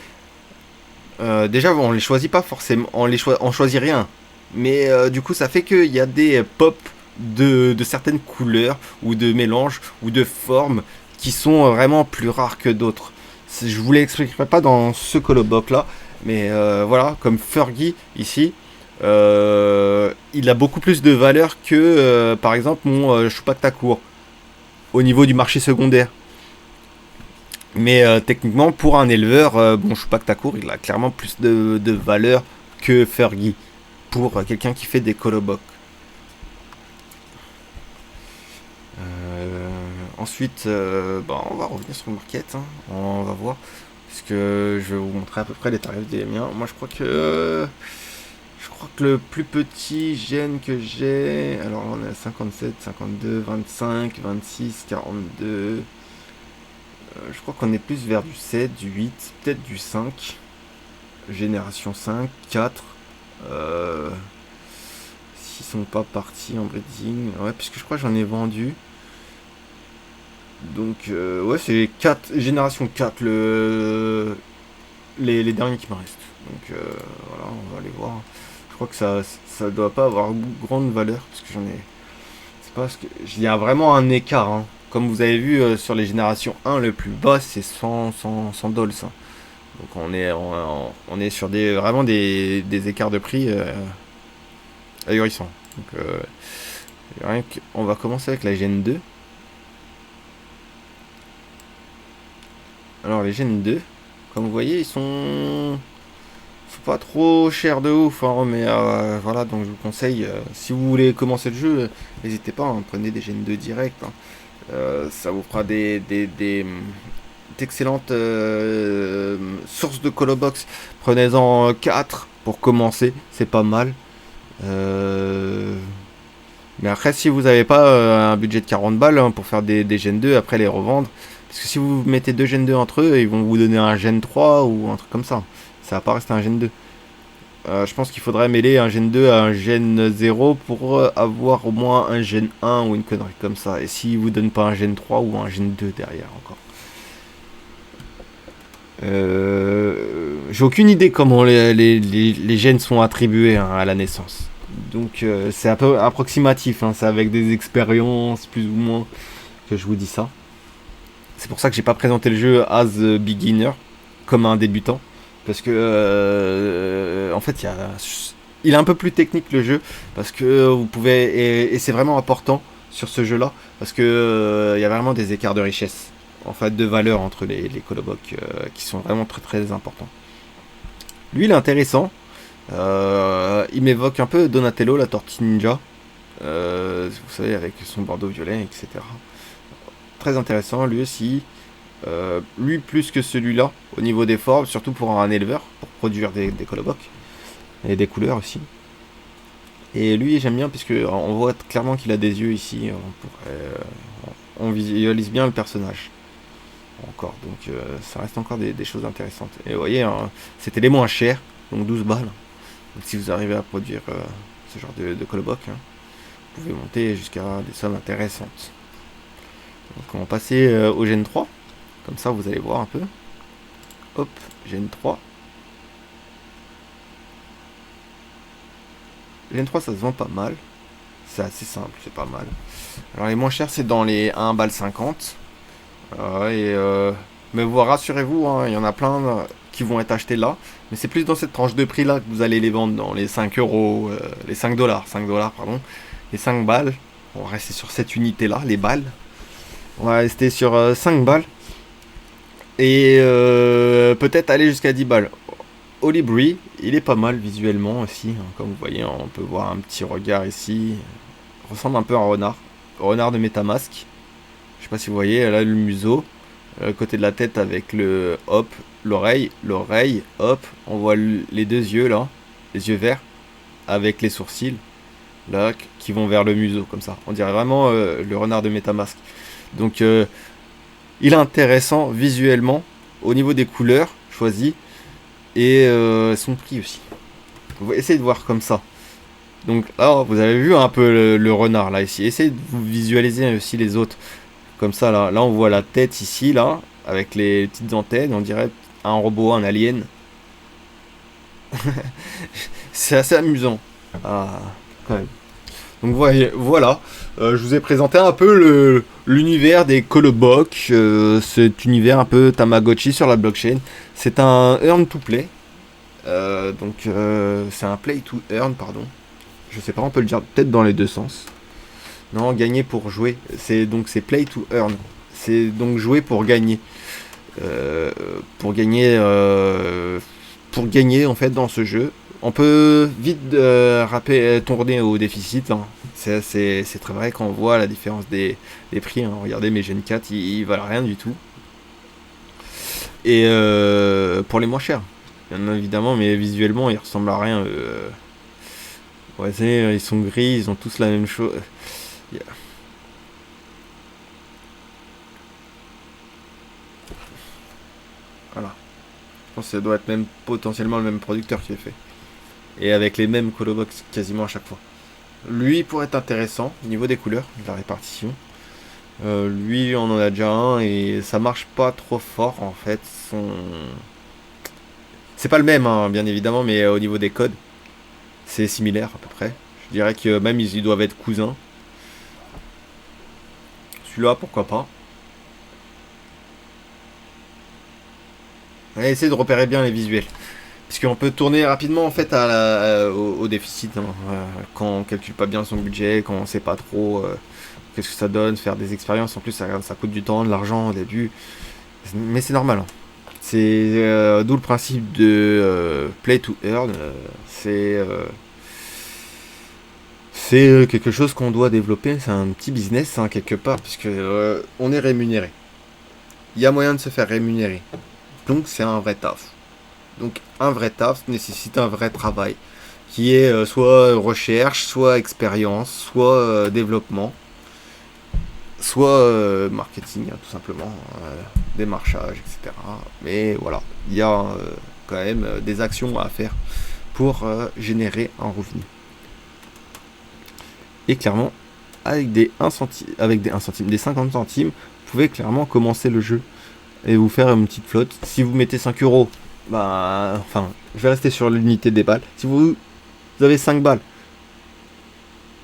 Déjà on les choisit pas forcément, on choisit rien. Mais du coup ça fait qu'il y a des pops de certaines couleurs ou de mélanges ou de formes qui sont vraiment plus rares que d'autres. Je vous l'expliquerai pas dans ce colobox là, mais voilà, comme Fergie ici, il a beaucoup plus de valeur que par exemple mon Choupak Takour au niveau du marché secondaire. Mais techniquement pour un éleveur, bon Choupak Takour il a clairement plus de valeur que Fergie pour quelqu'un qui fait des colobox. Ensuite, on va revenir sur le market, hein. On va voir, puisque je vais vous montrer à peu près les tarifs des miens. Moi, je crois que le plus petit gène que j'ai, alors on est à 57, 52, 25, 26, 42. Je crois qu'on est plus vers du 7, du 8, peut-être du 5. Génération 5, 4. S'ils sont pas partis en breeding, ouais, puisque je crois que j'en ai vendu. Donc ouais, c'est 4, génération 4 les derniers qui me restent. Donc voilà, on va aller voir. Je crois que ça doit pas avoir grande valeur parce que j'en ai. C'est pas parce que il y a vraiment un écart. Hein. Comme vous avez vu sur les générations 1, le plus bas c'est 100 dollars. Hein. Donc on est sur vraiment des écarts de prix ahurissants. Donc on va commencer avec la Gen 2. Alors les Gen 2, comme vous voyez, ils sont pas trop chers de ouf, hein, mais voilà, donc je vous conseille, si vous voulez commencer le jeu, n'hésitez pas, hein, prenez des Gen 2 direct, hein. Ça vous fera d'excellentes sources de colobox. Prenez-en 4 pour commencer, c'est pas mal. Mais après, si vous n'avez pas un budget de 40 balles hein, pour faire des Gen 2, après les revendre. Parce que si vous mettez deux Gen 2 entre eux, ils vont vous donner un Gen 3 ou un truc comme ça. Ça va pas rester un Gen 2. Je pense qu'il faudrait mêler un Gen 2 à un Gen 0 pour avoir au moins un Gen 1 ou une connerie comme ça. Et s'ils vous donnent pas un Gen 3 ou un Gen 2 derrière encore. J'ai aucune idée comment les gènes sont attribués hein, à la naissance. Donc c'est un peu approximatif. Hein, c'est avec des expériences plus ou moins que je vous dis ça. C'est pour ça que j'ai pas présenté le jeu as a beginner, comme un débutant. Parce que, en fait, il est un peu plus technique le jeu. Parce que vous pouvez. Et c'est vraiment important sur ce jeu-là. Parce que il y a vraiment des écarts de richesse. En fait, de valeur entre les colobocs qui sont vraiment très très importants. Lui, il est intéressant. Il m'évoque un peu Donatello, la tortue ninja. Vous savez, avec son bandeau violet, etc. Très intéressant, lui aussi. Lui plus que celui-là au niveau des formes, surtout pour un éleveur, pour produire des colobocs et des couleurs aussi. Et lui j'aime bien puisque on voit clairement qu'il a des yeux ici. On visualise bien le personnage. Encore, donc ça reste encore des choses intéressantes. Et vous voyez, hein, c'était les moins chers, donc 12 balles. Donc si vous arrivez à produire ce genre de coloboc, hein, vous pouvez monter jusqu'à des sommes intéressantes. Donc on va passer au Gen 3. Comme ça, vous allez voir un peu. Hop, Gen 3. Gen 3, ça se vend pas mal. C'est assez simple, c'est pas mal. Alors les moins chers, c'est dans les 1,50 $. Mais rassurez-vous, hein, il y en a plein qui vont être achetés là. Mais c'est plus dans cette tranche de prix là que vous allez les vendre dans les 5 euros, les 5 dollars, pardon. Les 5 balles. On va rester sur cette unité-là, les balles. On va rester sur 5 balles. Et peut-être aller jusqu'à 10 balles. Olibri, il est pas mal visuellement aussi. Hein. Comme vous voyez, on peut voir un petit regard ici. Il ressemble un peu à un renard. Renard de Metamask. Je sais pas si vous voyez, là le museau. Le côté de la tête avec le hop, l'oreille, hop. On voit les deux yeux là. Les yeux verts. Avec les sourcils. Là, qui vont vers le museau, comme ça. On dirait vraiment le renard de Metamask. Donc, il est intéressant visuellement. Au niveau des couleurs choisies. Et son prix aussi. On va essayer de voir comme ça. Donc là, vous avez vu un peu le renard là ici. Essayez de vous visualiser aussi les autres. Comme ça là. Là on voit la tête ici là. Avec les petites antennes. On dirait un robot, un alien. C'est assez amusant. Ah, quand même. Donc voilà. Je vous ai présenté un peu l'univers des Coloboc. Cet univers un peu Tamagotchi sur la blockchain. C'est un earn to play. C'est un play to earn, pardon. Je sais pas, on peut le dire peut-être dans les deux sens. Non, gagner pour jouer. C'est play to earn. C'est donc jouer pour gagner. Pour gagner en fait dans ce jeu. On peut vite tourner au déficit. Hein. C'est très vrai quand on voit la différence des prix. Hein. Regardez mes Gen 4, ils valent rien du tout. Et pour les moins chers. Bien évidemment, mais visuellement, ils ressemblent à rien. Ouais, ils sont gris, ils ont tous la même chose. Yeah. Voilà. Je pense que ça doit être même potentiellement le même producteur qui est fait. Et avec les mêmes colobox quasiment à chaque fois. Lui pourrait être intéressant au niveau des couleurs, de la répartition. Lui, on en a déjà un et ça marche pas trop fort en fait. C'est pas le même, hein, bien évidemment, mais au niveau des codes, c'est similaire à peu près. Je dirais que même ils doivent être cousins. Celui-là, pourquoi pas. Allez, essayez de repérer bien les visuels. Parce qu'on peut tourner rapidement en fait au déficit. Hein, quand on calcule pas bien son budget, quand on sait pas trop qu'est-ce que ça donne, faire des expériences. En plus, ça coûte du temps, de l'argent au début. Mais c'est normal. Hein. C'est d'où le principe de play to earn. C'est quelque chose qu'on doit développer. C'est un petit business hein, quelque part, puisque on est rémunéré. Il y a moyen de se faire rémunérer. Donc c'est un vrai taf. Donc un vrai taf nécessite un vrai travail, qui est soit recherche, soit expérience, soit développement, soit marketing, hein, tout simplement, démarchage, etc. Mais voilà, il y a quand même des actions à faire pour générer un revenu. Et clairement, avec des 1 centime, des 50 centimes, vous pouvez clairement commencer le jeu et vous faire une petite flotte. Si vous mettez 5 euros, je vais rester sur l'unité des balles. Si vous avez 5 balles,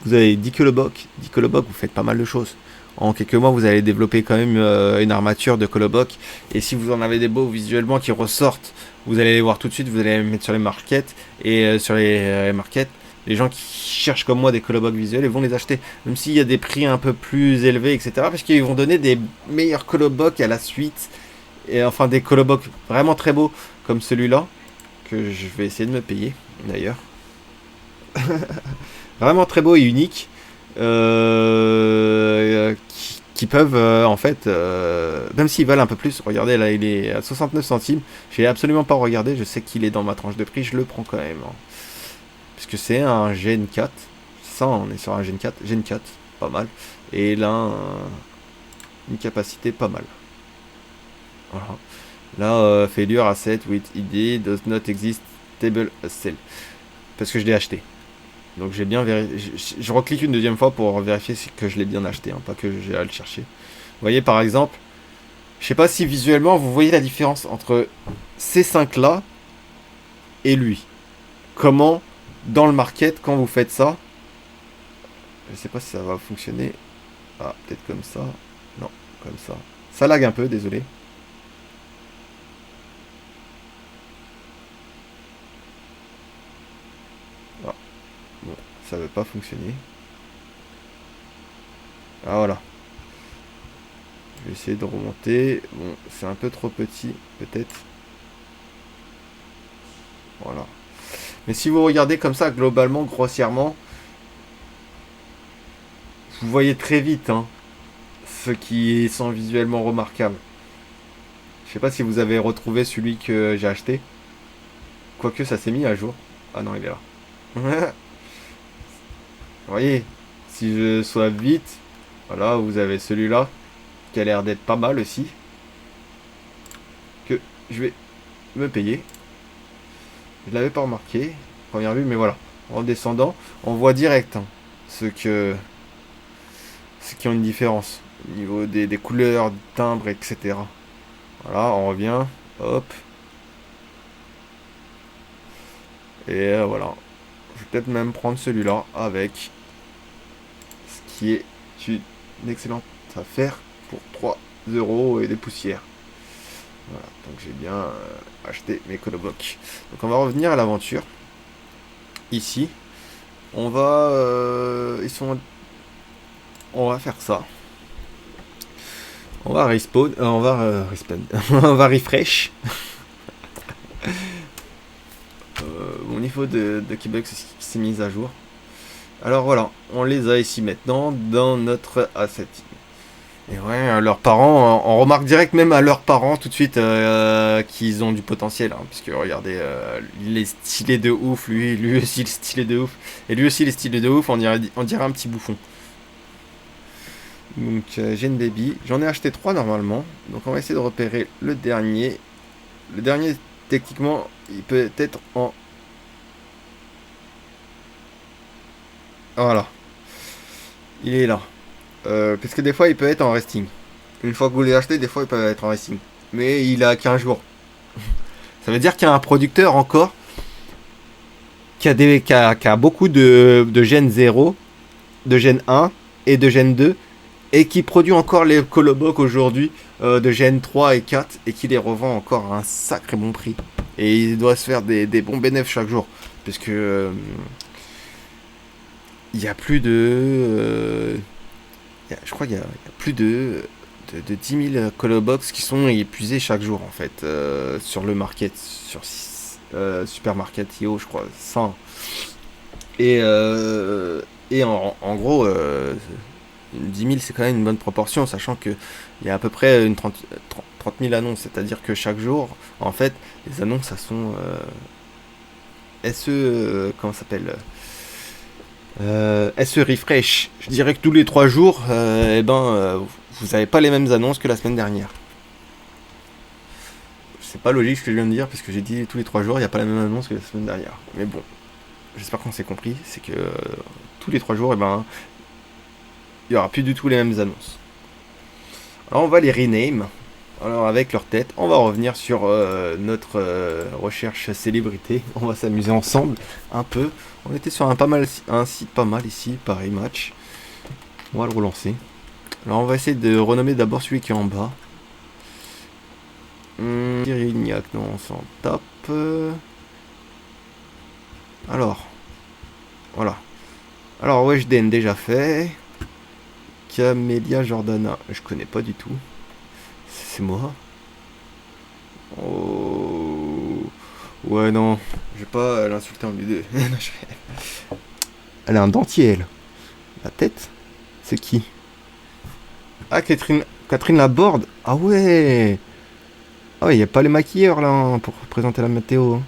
vous avez 10 coloboc, vous faites pas mal de choses. En quelques mois, vous allez développer quand même une armature de coloboc. Et si vous en avez des beaux visuellement qui ressortent, vous allez les voir tout de suite, vous allez les mettre sur les markets. Et sur les markets, les gens qui cherchent comme moi des colobocs visuels, ils vont les acheter. Même s'il y a des prix un peu plus élevés, etc. Parce qu'ils vont donner des meilleurs colobocs à la suite. Et enfin des colobocs vraiment très beaux, comme celui-là, que je vais essayer de me payer, d'ailleurs. Vraiment très beau et unique. Qui peuvent en fait même s'ils valent un peu plus, regardez là il est à 69 centimes, j'ai absolument pas regardé, je sais qu'il est dans ma tranche de prix, je le prends quand même hein. Puisque c'est un Gen 4, ça on est sur un Gen 4, pas mal, et là une capacité pas mal, voilà. Là failure asset with ID does not exist table as sell, parce que je l'ai acheté. Donc j'ai bien vérifié. Je reclique une deuxième fois pour vérifier que je l'ai bien acheté, hein, pas que j'ai à le chercher. Vous voyez par exemple, je sais pas si visuellement vous voyez la différence entre ces 5 là et lui. Comment dans le market quand vous faites ça, je sais pas si ça va fonctionner. Ah peut-être comme ça. Non, comme ça. Ça lag un peu, désolé. Ça veut pas fonctionner. Ah voilà. Je vais essayer de remonter. Bon, c'est un peu trop petit, peut-être. Voilà. Mais si vous regardez comme ça, globalement, grossièrement, vous voyez très vite hein, ce qui sont visuellement remarquables. Je sais pas si vous avez retrouvé celui que j'ai acheté. Quoique ça s'est mis à jour. Ah non, il est là. Vous voyez, si je sois vite, voilà, vous avez celui-là qui a l'air d'être pas mal aussi. Que je vais me payer. Je l'avais pas remarqué, première vue, mais voilà. En descendant, on voit direct hein, ceux qui ont une différence au niveau des couleurs, du timbre, etc. Voilà, on revient. Hop. Et voilà. Je vais peut-être même prendre celui-là avec. Ce qui est une excellente affaire pour 3 euros et des poussières. Voilà, donc j'ai bien acheté mes coloblocs. Donc on va revenir à l'aventure. Ici, on va... on va faire ça. On va respawn. On va respawn. On va refresh. Mon niveau de Québec s'est mis à jour. Alors voilà, on les a ici maintenant dans notre asset. Et ouais, leurs parents, on remarque direct même à leurs parents tout de suite qu'ils ont du potentiel. Hein, puisque regardez, il est stylé de ouf, lui aussi il est stylé de ouf. Et lui aussi il est stylé de ouf, on dirait un petit bouffon. Donc j'ai une baby, j'en ai acheté 3 normalement. Donc on va essayer de repérer le dernier. Le dernier, techniquement, il peut être en... Voilà, il est là. Parce que des fois il peut être en resting. Une fois que vous l'avez acheté, des fois il peut être en resting. Mais il a 15 jours. Ça veut dire qu'il y a un producteur encore qui a beaucoup de gènes 0, de gène 1 et de gène 2 et qui produit encore les colobocs aujourd'hui de gène 3 et 4 et qui les revend encore à un sacré bon prix. Et il doit se faire des bons bénéfices chaque jour. Parce que il y a plus de... je crois qu'il y a plus de 10 000 colobocs qui sont épuisés chaque jour en fait sur le market, sur Supermarket.io je crois, 100. Et en gros, 10 000 c'est quand même une bonne proportion, sachant qu'il y a à peu près une 30 000 annonces, c'est-à-dire que chaque jour, en fait, les annonces, ça sont comment ça s'appelle SE Refresh. Je dirais que tous les 3 jours, vous n'avez pas les mêmes annonces que la semaine dernière. C'est pas logique ce que je viens de dire, parce que j'ai dit tous les 3 jours, il n'y a pas la même annonce que la semaine dernière. Mais bon, j'espère qu'on s'est compris, c'est que tous les 3 jours, il n'y aura plus du tout les mêmes annonces. Alors on va les rename. Alors avec leur tête, on va revenir sur notre recherche célébrité. On va s'amuser ensemble un peu. On était sur un site pas mal ici, pareil match. On va le relancer. Alors on va essayer de renommer d'abord celui qui est en bas. Irignac, non, on s'en tape. Alors, voilà. Alors Weshden déjà fait. Camélia Jordana, je connais pas du tout. C'est moi. Oh. Ouais, non. Je vais pas l'insulter en milieu. Elle a un dentier, elle. La tête. C'est qui? Ah, Catherine Laborde. Ah ouais. Ah ouais, y a pas les maquilleurs là hein, pour présenter la météo. Hein.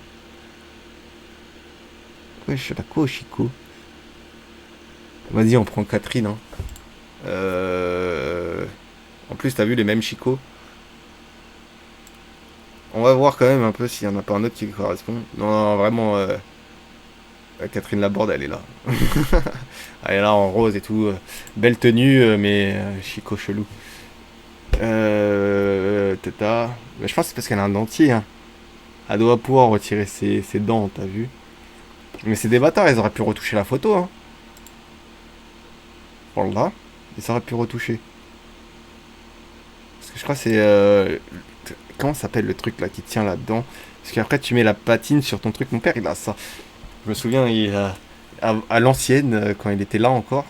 Ouais, je suis d'accord, Chico. Vas-y, on prend Catherine. Hein. En plus, t'as vu les mêmes Chico. On va voir quand même un peu s'il n'y en a pas un autre qui correspond. Non, non vraiment, Catherine Laborde, elle est là. Elle est là en rose et tout. Belle tenue, mais Chico chelou. Tata. Mais je pense que c'est parce qu'elle a un dentier. Hein. Elle doit pouvoir retirer ses dents, t'as vu. Mais c'est des bâtards, ils auraient pu retoucher la photo. Hein. Voilà. Ils auraient pu retoucher. Parce que je crois que c'est... comment s'appelle le truc là qui tient là-dedans? Parce qu'après tu mets la patine sur ton truc. Mon père il a ça. Je me souviens à l'ancienne quand il était là encore.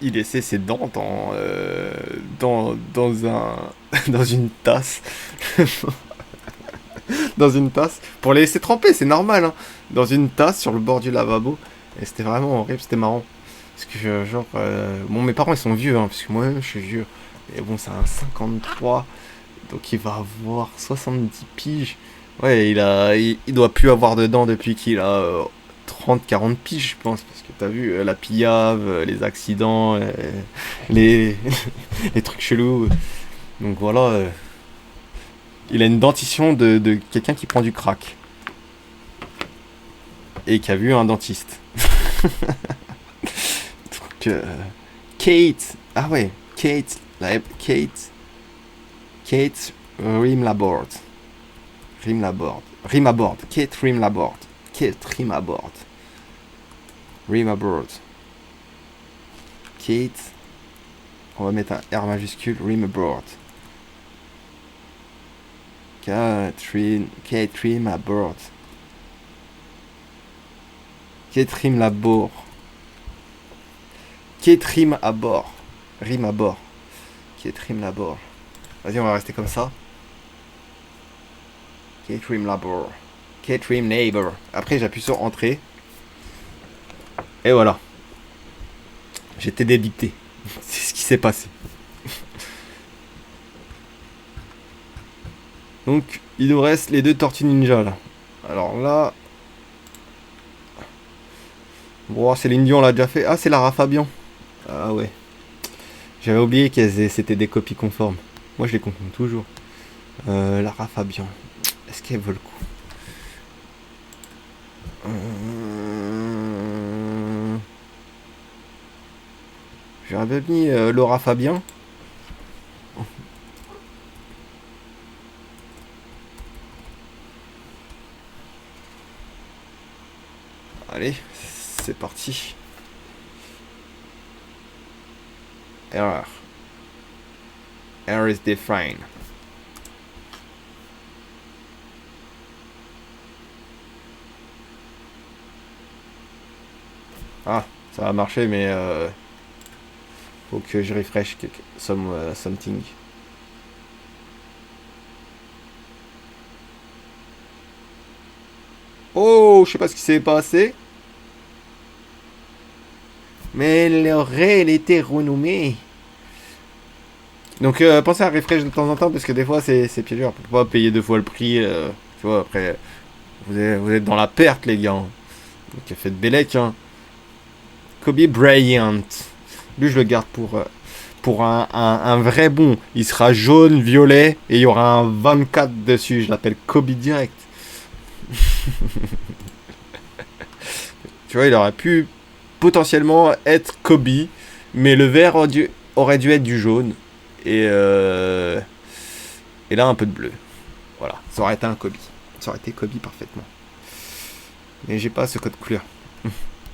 il laissait ses dents dans un, dans une tasse. Dans une tasse. Pour les laisser tremper, c'est normal, hein. Dans une tasse sur le bord du lavabo. Et c'était vraiment horrible, c'était marrant. Parce que, bon, mes parents, ils sont vieux, hein, parce que moi-même, je suis vieux. Mais bon, c'est un 53. Donc, il va avoir 70 piges. Ouais, il doit plus avoir de dents depuis qu'il a 30-40 piges, je pense. Parce que t'as vu, la pillave, les accidents, les, les trucs chelous. Donc, voilà. Il a une dentition de quelqu'un qui prend du crack. Et qui a vu un dentiste. Donc, Kate. Ah ouais, Kate. Kate Rimlabord. Rimabord. Kate Rimlabord. Kate Rimabord. Rimabord. Kate. On va mettre un R majuscule. Rimabord. Kate Rimabord. Kate Rimlabord. Kate Rimabord. Rimabord. Kate Rimlabord. Vas-y, on va rester comme ça. Kate Rimlabord. Kate Rimneighbor. Après, j'appuie sur Entrée. Et voilà. J'étais débité. C'est ce qui s'est passé. Donc, il nous reste les 2 Tortues Ninja, là. Alors là... Bon, c'est l'Indian, on l'a déjà fait. Ah, c'est Lara Fabian. Ah ouais. J'avais oublié c'était des copies conformes. Moi, je les confonds toujours. Lara Fabian. Est-ce qu'elle vaut le coup? J'aurais bien mis Laura Fabian. Allez, c'est parti. Error. Error is defined. Ah, ça a marché, mais faut que je refresh something. Oh, je sais pas ce qui s'est passé. Mais elle était renommée. Donc pensez à refresh de temps en temps parce que des fois c'est pied dur. On peut pas payer 2 fois le prix. Tu vois, après vous êtes dans la perte les gars. Donc faites Bellec. Hein. Kobe Bryant. Lui je le garde pour un vrai bon. Il sera jaune, violet et il y aura un 24 dessus. Je l'appelle Kobe direct. Tu vois, il aurait pu potentiellement être Kobe, mais le vert aurait dû être du jaune et là un peu de bleu. Voilà, ça aurait été un Kobe. Ça aurait été Kobe parfaitement. Mais j'ai pas ce code couleur.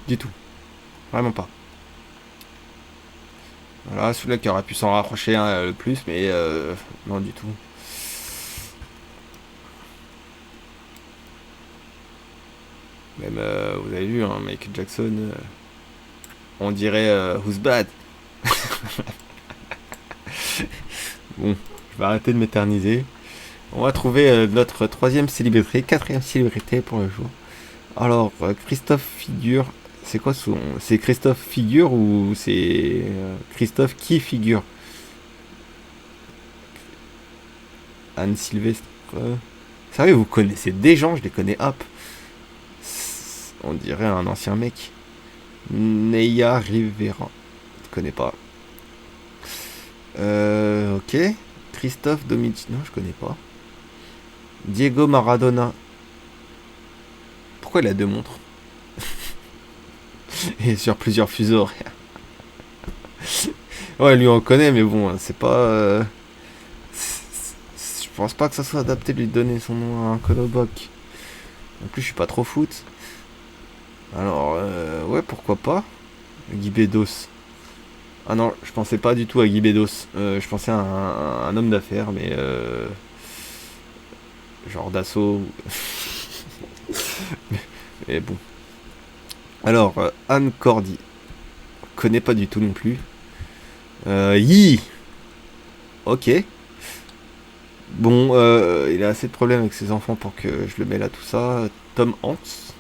Du tout. Vraiment pas. Voilà, celui-là qui aurait pu s'en rapprocher le plus, mais non du tout. Même, vous avez vu, hein, Michael Jackson, on dirait Who's Bad. Bon, je vais arrêter de m'éterniser. On va trouver notre 4ème célébrité pour le jour. Alors, Christophe Figure, c'est quoi son... C'est Christophe Figure ou c'est Christophe qui figure? Anne Sylvestre. Sérieux, vous connaissez des gens, je les connais, hop. On dirait un ancien mec. Neya Rivera. Je connais pas. Ok. Christophe Dominici. Non, je connais pas. Diego Maradona. Pourquoi il a 2 montres? Et sur plusieurs fuseaux horaires. Ouais, lui on connaît, mais bon, c'est pas... je pense pas que ça soit adapté de lui donner son nom à un coloboc. En plus, je suis pas trop foot. Alors, ouais, pourquoi pas. Guy Bedos. Ah non, je pensais pas du tout à Guy Bedos. Je pensais à un homme d'affaires, mais... genre d'assaut. Mais bon. Alors, Anne Cordy. Je connais pas du tout non plus. Yi. Ok. Bon, il a assez de problèmes avec ses enfants pour que je le mets là, tout ça. Tom Hanks.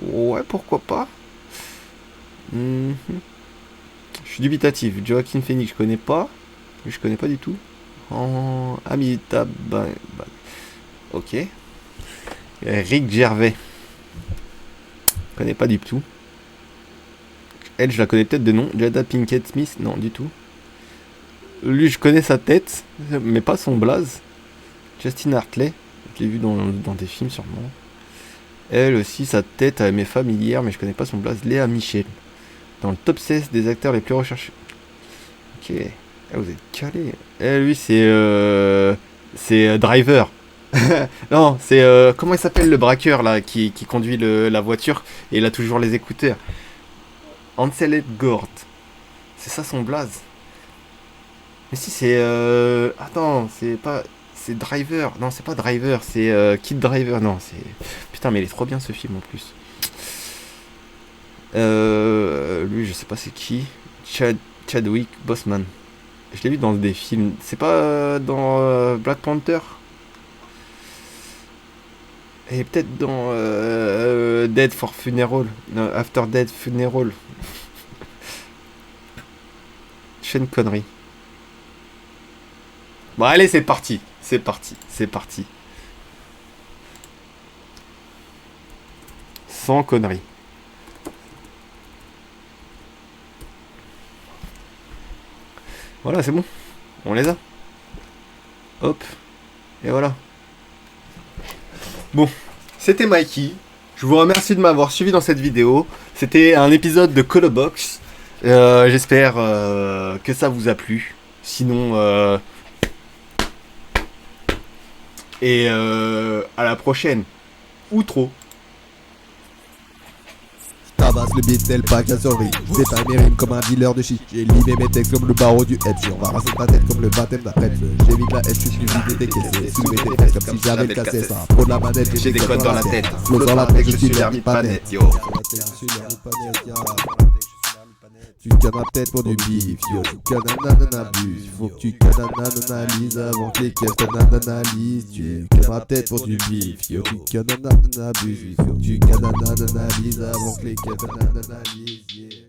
Ouais, pourquoi pas. Mhm. Je suis dubitatif. Joaquin Phoenix, je connais pas. Je connais pas du tout. Amitabh. Ok. Rick Gervais. Je connais pas du tout. Elle, je la connais peut-être de nom. Jada Pinkett Smith, non, du tout. Lui, je connais sa tête, mais pas son blaze. Justin Hartley, je l'ai vu dans des films sûrement. Elle aussi, sa tête, elle m'est familière, mais je connais pas son blaze. Léa Michel, dans le top 16 des acteurs les plus recherchés. Ok, vous êtes calé. Elle, lui, c'est Driver. Non, c'est comment il s'appelle le braqueur là qui conduit la voiture et il a toujours les écouteurs. Ansel Elgort. C'est ça son blaze. Mais si c'est attends, c'est pas c'est Driver. Non, c'est pas Driver, c'est Kid Driver. Non, c'est putain, mais il est trop bien ce film en plus. Lui, je sais pas c'est qui. Chadwick Boseman. Je l'ai vu dans des films. C'est pas dans Black Panther. Et peut-être dans Dead for Funeral. Non, After Dead Funeral. Sean Connery. Bon, allez, c'est parti. C'est parti. C'est parti. Sans conneries. Voilà, c'est bon. On les a. Hop. Et voilà. Bon, c'était Mikey. Je vous remercie de m'avoir suivi dans cette vidéo. C'était un épisode de Colobox. J'espère que ça vous a plu. Sinon, à la prochaine. Ou trop. Tabasse le beat tel pas qu'à survie. C'est un mérime comme un dealer de shit. J'ai limé mes textes comme le barreau du F. On va raser ta tête comme le baptême d'après. J'évite la S, je suis vide des caisses. Soulever tes fesses comme si j'avais le cassé ça. Pro de la manette, j'ai des codes dans la tête. Flow dans la tête, je suis l'hermite panette. Yo. Tu cannes ma tête pour du bif, yo. Tu cannes abuse. Faut que tu cannes analyse avant que les caisses t'analysent. Tu cannes ma tête pour du bif, yo. Tu cannes abuse. Faut que tu cannes analyse avant que les caisses t'analysent.